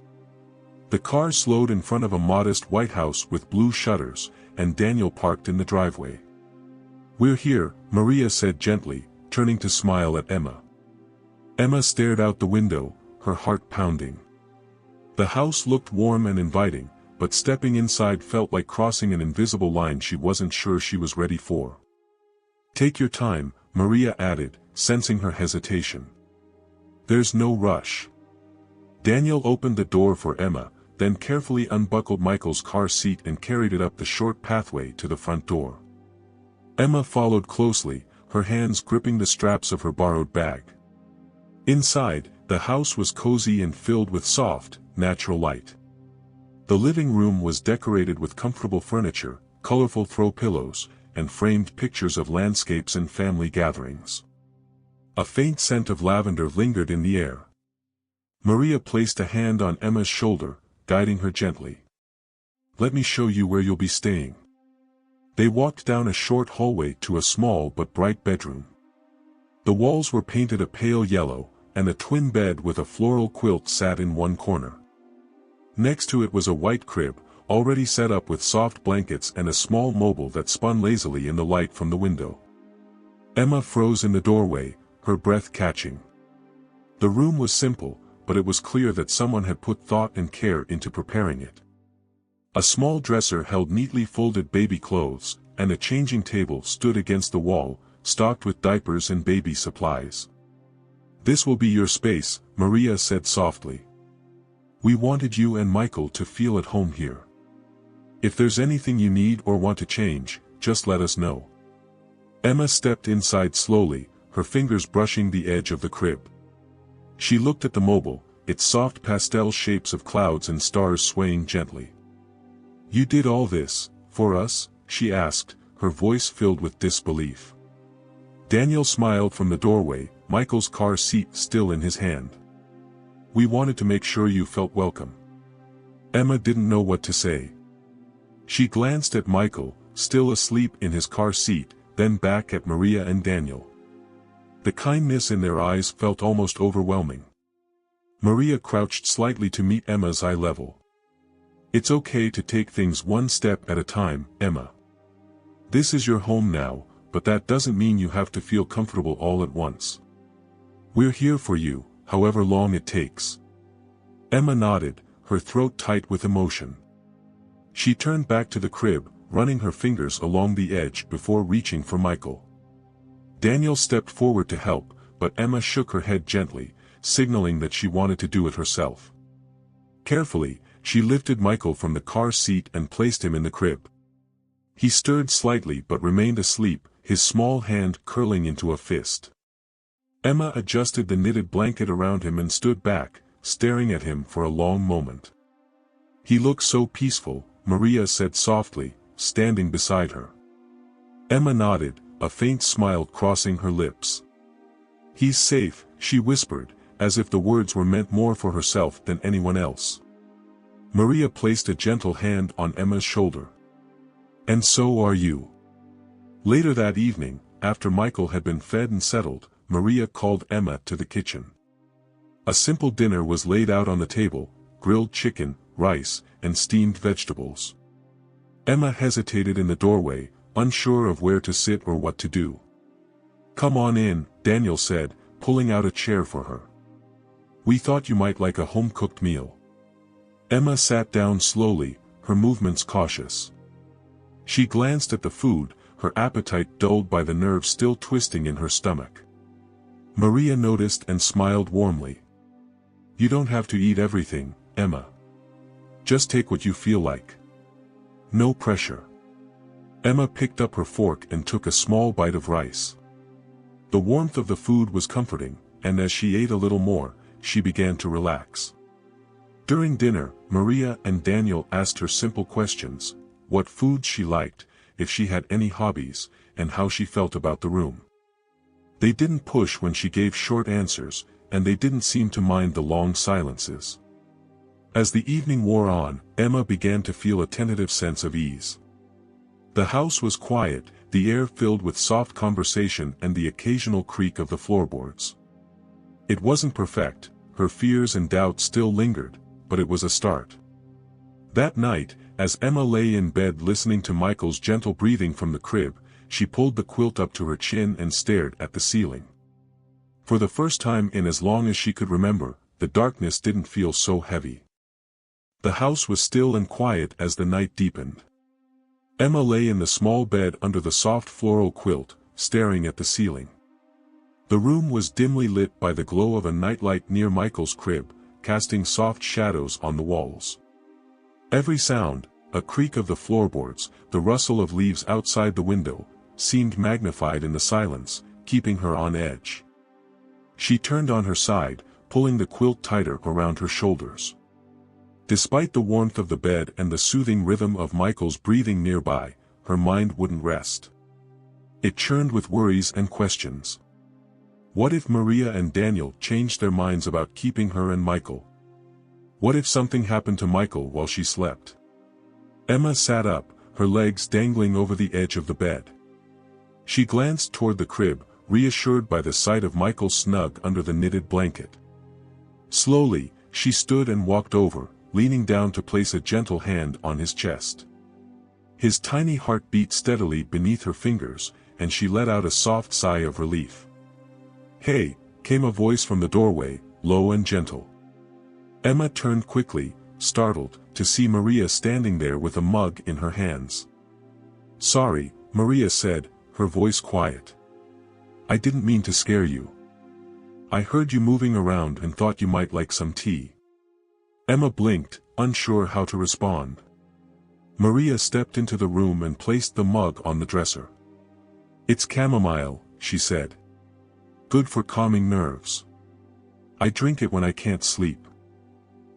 The car slowed in front of a modest white house with blue shutters, and Daniel parked in the driveway. "We're here," Maria said gently, turning to smile at Emma. Emma stared out the window, her heart pounding. The house looked warm and inviting, but stepping inside felt like crossing an invisible line she wasn't sure she was ready for. "Take your time," Maria added, sensing her hesitation. "There's no rush." Daniel opened the door for Emma, then carefully unbuckled Michael's car seat and carried it up the short pathway to the front door. Emma followed closely, her hands gripping the straps of her borrowed bag. Inside, the house was cozy and filled with soft, natural light. The living room was decorated with comfortable furniture, colorful throw pillows, and framed pictures of landscapes and family gatherings. A faint scent of lavender lingered in the air. Maria placed a hand on Emma's shoulder, guiding her gently. "Let me show you where you'll be staying." They walked down a short hallway to a small but bright bedroom. The walls were painted a pale yellow, and a twin bed with a floral quilt sat in one corner. Next to it was a white crib, already set up with soft blankets and a small mobile that spun lazily in the light from the window. Emma froze in the doorway, her breath catching. The room was simple, but it was clear that someone had put thought and care into preparing it. A small dresser held neatly folded baby clothes, and a changing table stood against the wall, stocked with diapers and baby supplies. "This will be your space," Maria said softly. "We wanted you and Michael to feel at home here. If there's anything you need or want to change, just let us know." Emma stepped inside slowly, her fingers brushing the edge of the crib. She looked at the mobile, its soft pastel shapes of clouds and stars swaying gently. "You did all this, for us?" she asked, her voice filled with disbelief. Daniel smiled from the doorway, Michael's car seat still in his hand. "We wanted to make sure you felt welcome." Emma didn't know what to say. She glanced at Michael, still asleep in his car seat, then back at Maria and Daniel. The kindness in their eyes felt almost overwhelming. Maria crouched slightly to meet Emma's eye level. "It's okay to take things one step at a time, Emma. This is your home now, but that doesn't mean you have to feel comfortable all at once. We're here for you, however long it takes." Emma nodded, her throat tight with emotion. She turned back to the crib, running her fingers along the edge before reaching for Michael. Daniel stepped forward to help, but Emma shook her head gently, signaling that she wanted to do it herself. Carefully, she lifted Michael from the car seat and placed him in the crib. He stirred slightly but remained asleep, his small hand curling into a fist. Emma adjusted the knitted blanket around him and stood back, staring at him for a long moment. "He looks so peaceful," Maria said softly, standing beside her. Emma nodded, a faint smile crossing her lips. "He's safe," she whispered, as if the words were meant more for herself than anyone else. Maria placed a gentle hand on Emma's shoulder. "And so are you." Later that evening, after Michael had been fed and settled, Maria called Emma to the kitchen. A simple dinner was laid out on the table, grilled chicken, rice, and steamed vegetables. Emma hesitated in the doorway, unsure of where to sit or what to do. "Come on in," Daniel said, pulling out a chair for her. "We thought you might like a home-cooked meal." Emma sat down slowly, her movements cautious. She glanced at the food, her appetite dulled by the nerves still twisting in her stomach. Maria noticed and smiled warmly. You don't have to eat everything, Emma. Just take what you feel like. No pressure. Emma picked up her fork and took a small bite of rice. The warmth of the food was comforting, and as she ate a little more, she began to relax. During dinner, Maria and Daniel asked her simple questions: what foods she liked, if she had any hobbies, and how she felt about the room. They didn't push when she gave short answers, and they didn't seem to mind the long silences. As the evening wore on, Emma began to feel a tentative sense of ease. The house was quiet, the air filled with soft conversation and the occasional creak of the floorboards. It wasn't perfect, her fears and doubts still lingered, but it was a start. That night, as Emma lay in bed listening to Michael's gentle breathing from the crib, she pulled the quilt up to her chin and stared at the ceiling. For the first time in as long as she could remember, the darkness didn't feel so heavy. The house was still and quiet as the night deepened. Emma lay in the small bed under the soft floral quilt, staring at the ceiling. The room was dimly lit by the glow of a nightlight near Michael's crib, casting soft shadows on the walls. Every sound, a creak of the floorboards, the rustle of leaves outside the window, seemed magnified in the silence, keeping her on edge. She turned on her side, pulling the quilt tighter around her shoulders. Despite the warmth of the bed and the soothing rhythm of Michael's breathing nearby, her mind wouldn't rest. It churned with worries and questions. What if Maria and Daniel changed their minds about keeping her and Michael? What if something happened to Michael while she slept? Emma sat up, her legs dangling over the edge of the bed. She glanced toward the crib, reassured by the sight of Michael snug under the knitted blanket. Slowly, she stood and walked over, leaning down to place a gentle hand on his chest. His tiny heart beat steadily beneath her fingers, and she let out a soft sigh of relief. "Hey," came a voice from the doorway, low and gentle. Emma turned quickly, startled, to see Maria standing there with a mug in her hands. "Sorry," Maria said, her voice quiet. "I didn't mean to scare you. I heard you moving around and thought you might like some tea." Emma blinked, unsure how to respond. Maria stepped into the room and placed the mug on the dresser. "It's chamomile," she said. "Good for calming nerves. I drink it when I can't sleep."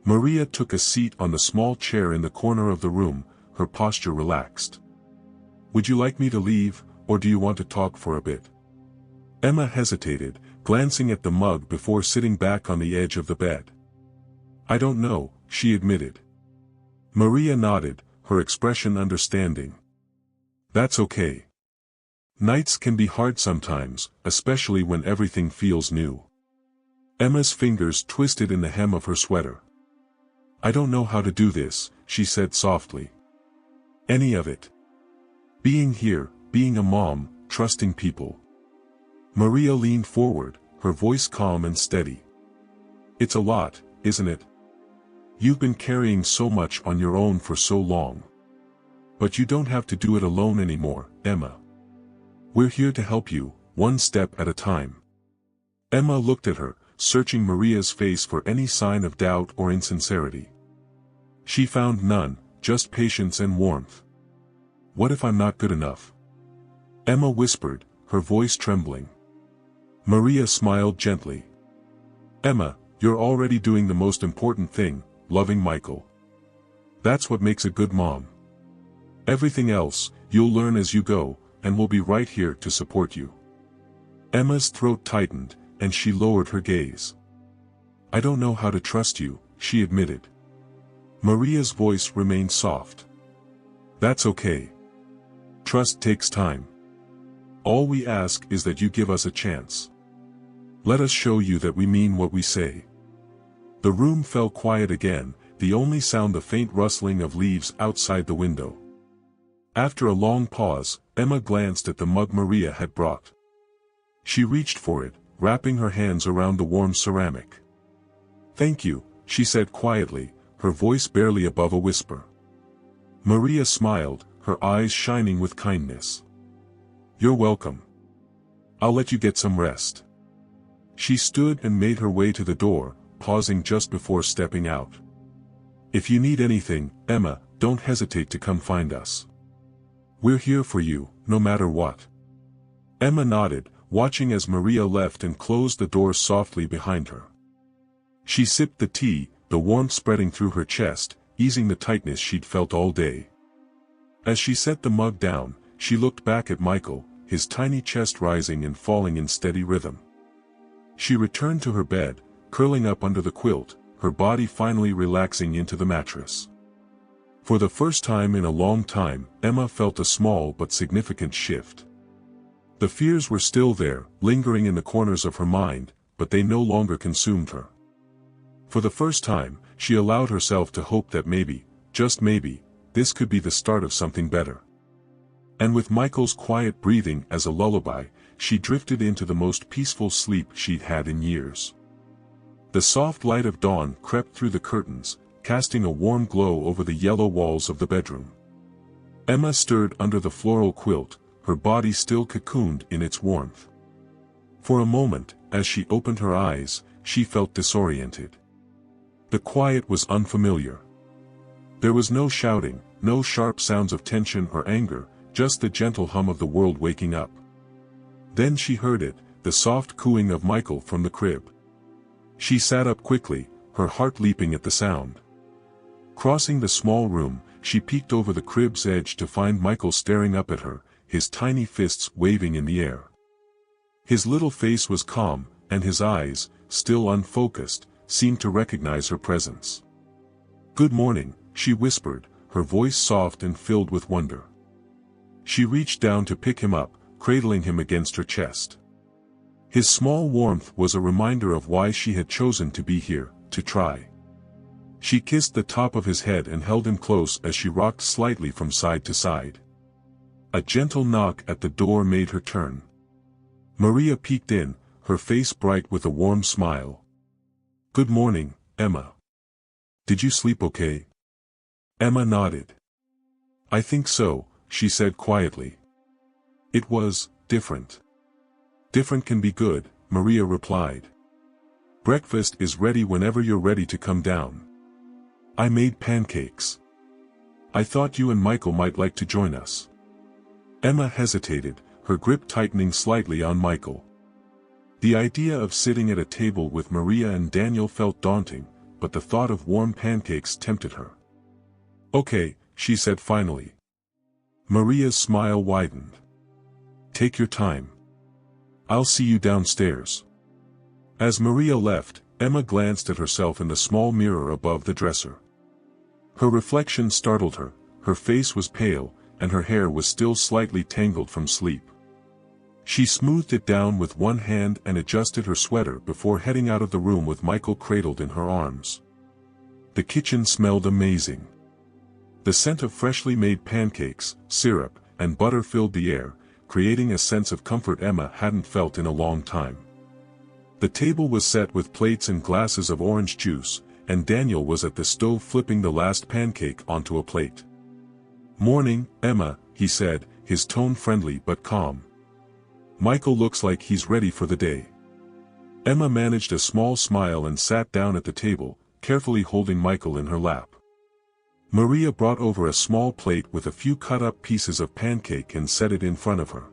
Maria took a seat on the small chair in the corner of the room, her posture relaxed. "Would you like me to leave, or do you want to talk for a bit?" Emma hesitated, glancing at the mug before sitting back on the edge of the bed. "I don't know," she admitted. Maria nodded, her expression understanding. "That's okay. Nights can be hard sometimes, especially when everything feels new." Emma's fingers twisted in the hem of her sweater. "I don't know how to do this," she said softly. "Any of it. Being here, being a mom, trusting people." Maria leaned forward, her voice calm and steady. "It's a lot, isn't it? You've been carrying so much on your own for so long. But you don't have to do it alone anymore, Emma. We're here to help you, one step at a time." Emma looked at her, searching Maria's face for any sign of doubt or insincerity. She found none, just patience and warmth. "What if I'm not good enough?" Emma whispered, her voice trembling. Maria smiled gently. "Emma, you're already doing the most important thing, loving Michael. That's what makes a good mom. Everything else, you'll learn as you go, and we'll be right here to support you." Emma's throat tightened, and she lowered her gaze. "I don't know how to trust you," she admitted. Maria's voice remained soft. "That's okay. Trust takes time. All we ask is that you give us a chance. Let us show you that we mean what we say." The room fell quiet again, the only sound the faint rustling of leaves outside the window. After a long pause, Emma glanced at the mug Maria had brought. She reached for it, wrapping her hands around the warm ceramic. "Thank you," she said quietly, her voice barely above a whisper. Maria smiled, her eyes shining with kindness. "You're welcome. I'll let you get some rest." She stood and made her way to the door, pausing just before stepping out. "If you need anything, Emma, don't hesitate to come find us. We're here for you, no matter what." Emma nodded, watching as Maria left and closed the door softly behind her. She sipped the tea, the warmth spreading through her chest, easing the tightness she'd felt all day. As she set the mug down, she looked back at Michael, his tiny chest rising and falling in steady rhythm. She returned to her bed, curling up under the quilt, her body finally relaxing into the mattress. For the first time in a long time, Emma felt a small but significant shift. The fears were still there, lingering in the corners of her mind, but they no longer consumed her. For the first time, she allowed herself to hope that maybe, just maybe, this could be the start of something better. And with Michael's quiet breathing as a lullaby, she drifted into the most peaceful sleep she'd had in years. The soft light of dawn crept through the curtains, casting a warm glow over the yellow walls of the bedroom. Emma stirred under the floral quilt, her body still cocooned in its warmth. For a moment, as she opened her eyes, she felt disoriented. The quiet was unfamiliar. There was no shouting, no sharp sounds of tension or anger, just the gentle hum of the world waking up. Then she heard it, the soft cooing of Michael from the crib. She sat up quickly, her heart leaping at the sound. Crossing the small room, she peeked over the crib's edge to find Michael staring up at her, his tiny fists waving in the air. His little face was calm, and his eyes, still unfocused, seemed to recognize her presence. "Good morning," she whispered, her voice soft and filled with wonder. She reached down to pick him up, cradling him against her chest. His small warmth was a reminder of why she had chosen to be here, to try. She kissed the top of his head and held him close as she rocked slightly from side to side. A gentle knock at the door made her turn. Maria peeked in, her face bright with a warm smile. "Good morning, Emma. Did you sleep okay?" Emma nodded. "I think so," she said quietly. "It was different." "Different can be good," Maria replied. "Breakfast is ready whenever you're ready to come down. I made pancakes. I thought you and Michael might like to join us." Emma hesitated, her grip tightening slightly on Michael. The idea of sitting at a table with Maria and Daniel felt daunting, but the thought of warm pancakes tempted her. "Okay," she said finally. Maria's smile widened. "Take your time. I'll see you downstairs." As Maria left, Emma glanced at herself in the small mirror above the dresser. Her reflection startled her, her face was pale, and her hair was still slightly tangled from sleep. She smoothed it down with one hand and adjusted her sweater before heading out of the room with Michael cradled in her arms. The kitchen smelled amazing. The scent of freshly made pancakes, syrup, and butter filled the air, creating a sense of comfort Emma hadn't felt in a long time. The table was set with plates and glasses of orange juice, and Daniel was at the stove flipping the last pancake onto a plate. "Morning, Emma," he said, his tone friendly but calm. "Michael looks like he's ready for the day." Emma managed a small smile and sat down at the table, carefully holding Michael in her lap. Maria brought over a small plate with a few cut-up pieces of pancake and set it in front of her.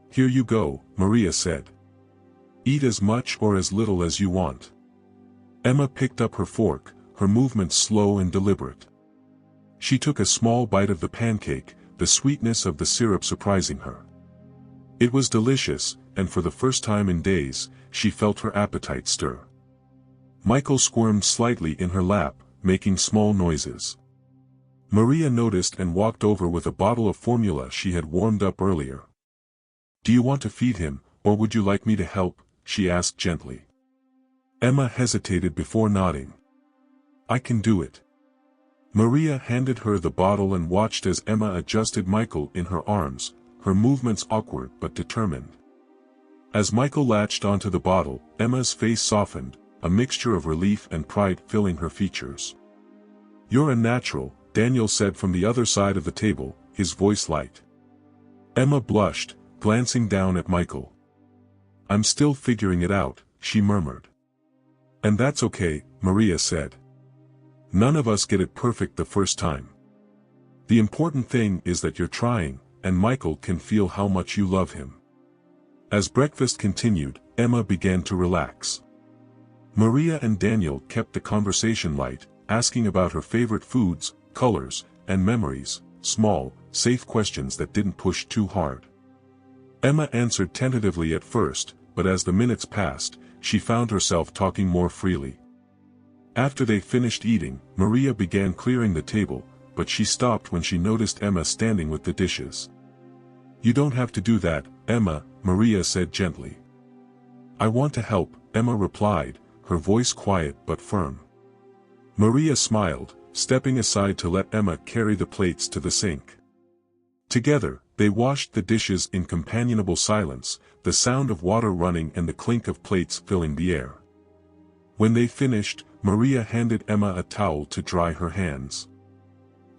"Here you go," Maria said. "Eat as much or as little as you want." Emma picked up her fork, her movements slow and deliberate. She took a small bite of the pancake, the sweetness of the syrup surprising her. It was delicious, and for the first time in days, she felt her appetite stir. Michael squirmed slightly in her lap, making small noises. Maria noticed and walked over with a bottle of formula she had warmed up earlier. "Do you want to feed him, or would you like me to help?" she asked gently. Emma hesitated before nodding. "I can do it." Maria handed her the bottle and watched as Emma adjusted Michael in her arms, her movements awkward but determined. As Michael latched onto the bottle, Emma's face softened, a mixture of relief and pride filling her features. "You're a natural," Daniel said from the other side of the table, his voice light. Emma blushed, glancing down at Michael. "I'm still figuring it out," she murmured. And that's okay, Maria said. None of us get it perfect the first time. The important thing is that you're trying, and Michael can feel how much you love him. As breakfast continued, Emma began to relax. Maria and Daniel kept the conversation light, asking about her favorite foods, colors, and memories, small, safe questions that didn't push too hard. Emma answered tentatively at first, but as the minutes passed, she found herself talking more freely. After they finished eating, Maria began clearing the table, but she stopped when she noticed Emma standing with the dishes. You don't have to do that, Emma, Maria said gently. I want to help, Emma replied, her voice quiet but firm. Maria smiled, stepping aside to let Emma carry the plates to the sink. Together, they washed the dishes in companionable silence, the sound of water running and the clink of plates filling the air. When they finished, Maria handed Emma a towel to dry her hands.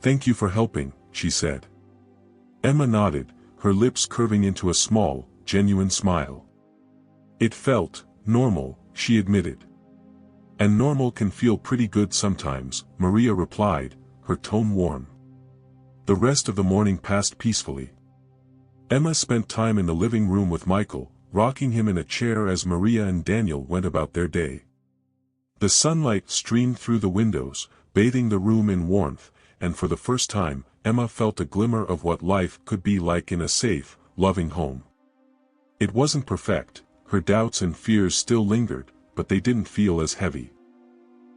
Thank you for helping, she said. Emma nodded, her lips curving into a small, genuine smile. It felt normal, she admitted. And normal can feel pretty good sometimes, Maria replied, her tone warm. The rest of the morning passed peacefully. Emma spent time in the living room with Michael, rocking him in a chair as Maria and Daniel went about their day. The sunlight streamed through the windows, bathing the room in warmth, and for the first time, Emma felt a glimmer of what life could be like in a safe, loving home. It wasn't perfect, her doubts and fears still lingered, but they didn't feel as heavy.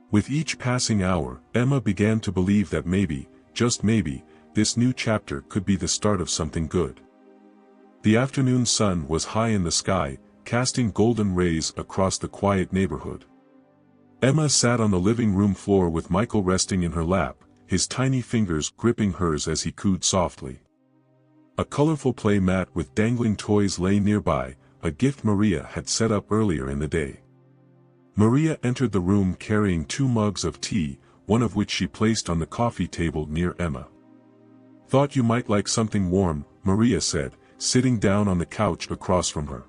With each passing hour, Emma began to believe that maybe, just maybe, this new chapter could be the start of something good. The afternoon sun was high in the sky, casting golden rays across the quiet neighborhood. Emma sat on the living room floor with Michael resting in her lap, his tiny fingers gripping hers as he cooed softly. A colorful play mat with dangling toys lay nearby, a gift Maria had set up earlier in the day. Maria entered the room carrying 2 mugs of tea, one of which she placed on the coffee table near Emma. Thought you might like something warm, Maria said, sitting down on the couch across from her.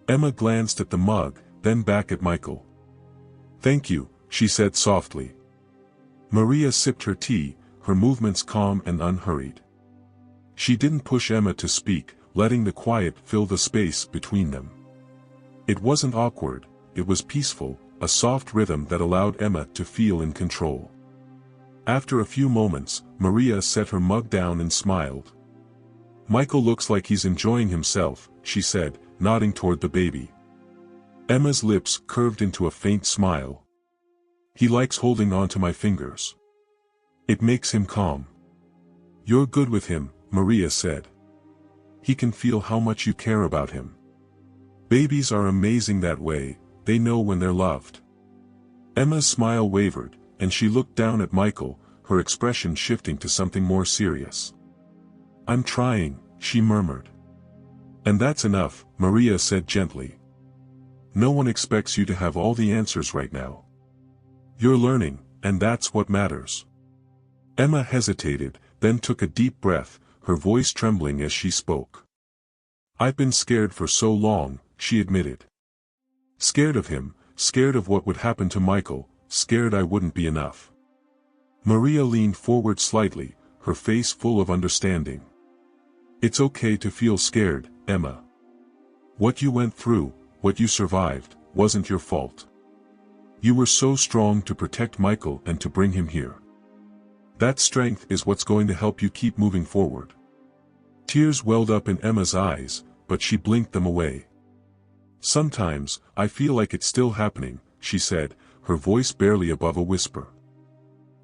Emma glanced at the mug, then back at Michael. Thank you, she said softly. Maria sipped her tea, her movements calm and unhurried. She didn't push Emma to speak, letting the quiet fill the space between them. It wasn't awkward, it was peaceful, a soft rhythm that allowed Emma to feel in control. After a few moments, Maria set her mug down and smiled. Michael looks like he's enjoying himself, she said, nodding toward the baby. Emma's lips curved into a faint smile. He likes holding on to my fingers. It makes him calm. You're good with him, Maria said. He can feel how much you care about him. Babies are amazing that way, they know when they're loved. Emma's smile wavered, and she looked down at Michael, her expression shifting to something more serious. I'm trying, she murmured. And that's enough, Maria said gently. No one expects you to have all the answers right now. You're learning, and that's what matters. Emma hesitated, then took a deep breath, her voice trembling as she spoke. I've been scared for so long, she admitted. Scared of him, scared of what would happen to Michael, scared I wouldn't be enough. Maria leaned forward slightly, her face full of understanding. It's okay to feel scared, Emma. What you went through, what you survived, wasn't your fault. You were so strong to protect Michael and to bring him here. That strength is what's going to help you keep moving forward. Tears welled up in Emma's eyes, but she blinked them away. Sometimes, I feel like it's still happening, she said, her voice barely above a whisper.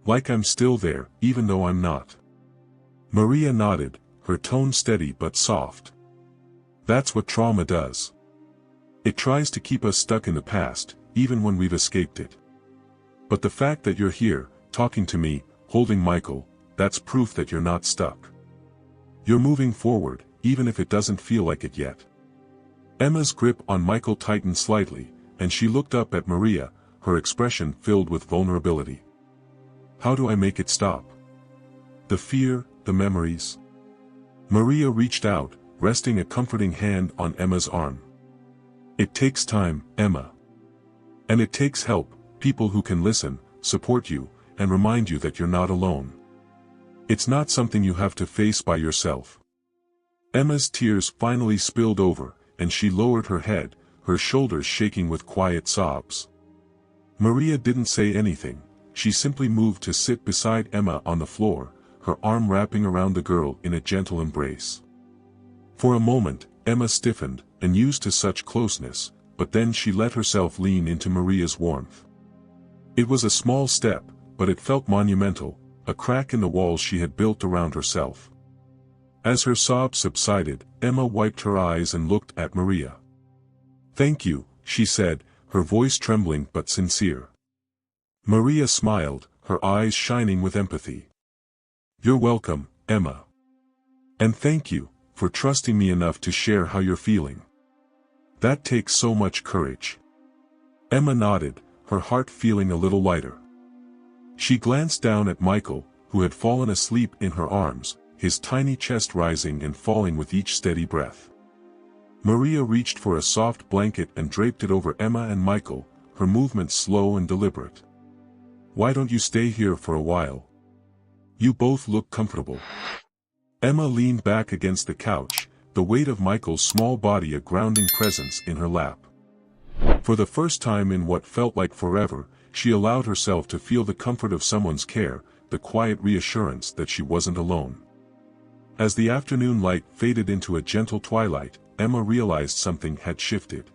Like I'm still there, even though I'm not. Maria nodded, her tone steady but soft. That's what trauma does. It tries to keep us stuck in the past, even when we've escaped it. But the fact that you're here, talking to me, holding Michael, that's proof that you're not stuck. You're moving forward, even if it doesn't feel like it yet. Emma's grip on Michael tightened slightly, and she looked up at Maria, her expression filled with vulnerability. How do I make it stop? The fear, the memories. Maria reached out, resting a comforting hand on Emma's arm. It takes time, Emma. And it takes help, people who can listen, support you, and remind you that you're not alone. It's not something you have to face by yourself. Emma's tears finally spilled over, and she lowered her head, her shoulders shaking with quiet sobs. Maria didn't say anything, she simply moved to sit beside Emma on the floor, her arm wrapping around the girl in a gentle embrace. For a moment, Emma stiffened, unused to such closeness, but then she let herself lean into Maria's warmth. It was a small step, but it felt monumental, a crack in the walls she had built around herself. As her sobs subsided, Emma wiped her eyes and looked at Maria. "Thank you," she said, her voice trembling but sincere. Maria smiled, her eyes shining with empathy. "You're welcome, Emma. And thank you, for trusting me enough to share how you're feeling. That takes so much courage." Emma nodded, her heart feeling a little lighter. She glanced down at Michael, who had fallen asleep in her arms, his tiny chest rising and falling with each steady breath. Maria reached for a soft blanket and draped it over Emma and Michael, her movements slow and deliberate. "Why don't you stay here for a while? You both look comfortable." Emma leaned back against the couch, the weight of Michael's small body a grounding presence in her lap. For the first time in what felt like forever, she allowed herself to feel the comfort of someone's care, the quiet reassurance that she wasn't alone. As the afternoon light faded into a gentle twilight, Emma realized something had shifted.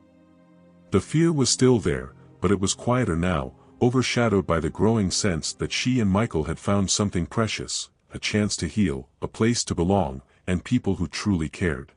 The fear was still there, but it was quieter now, overshadowed by the growing sense that she and Michael had found something precious, a chance to heal, a place to belong, and people who truly cared.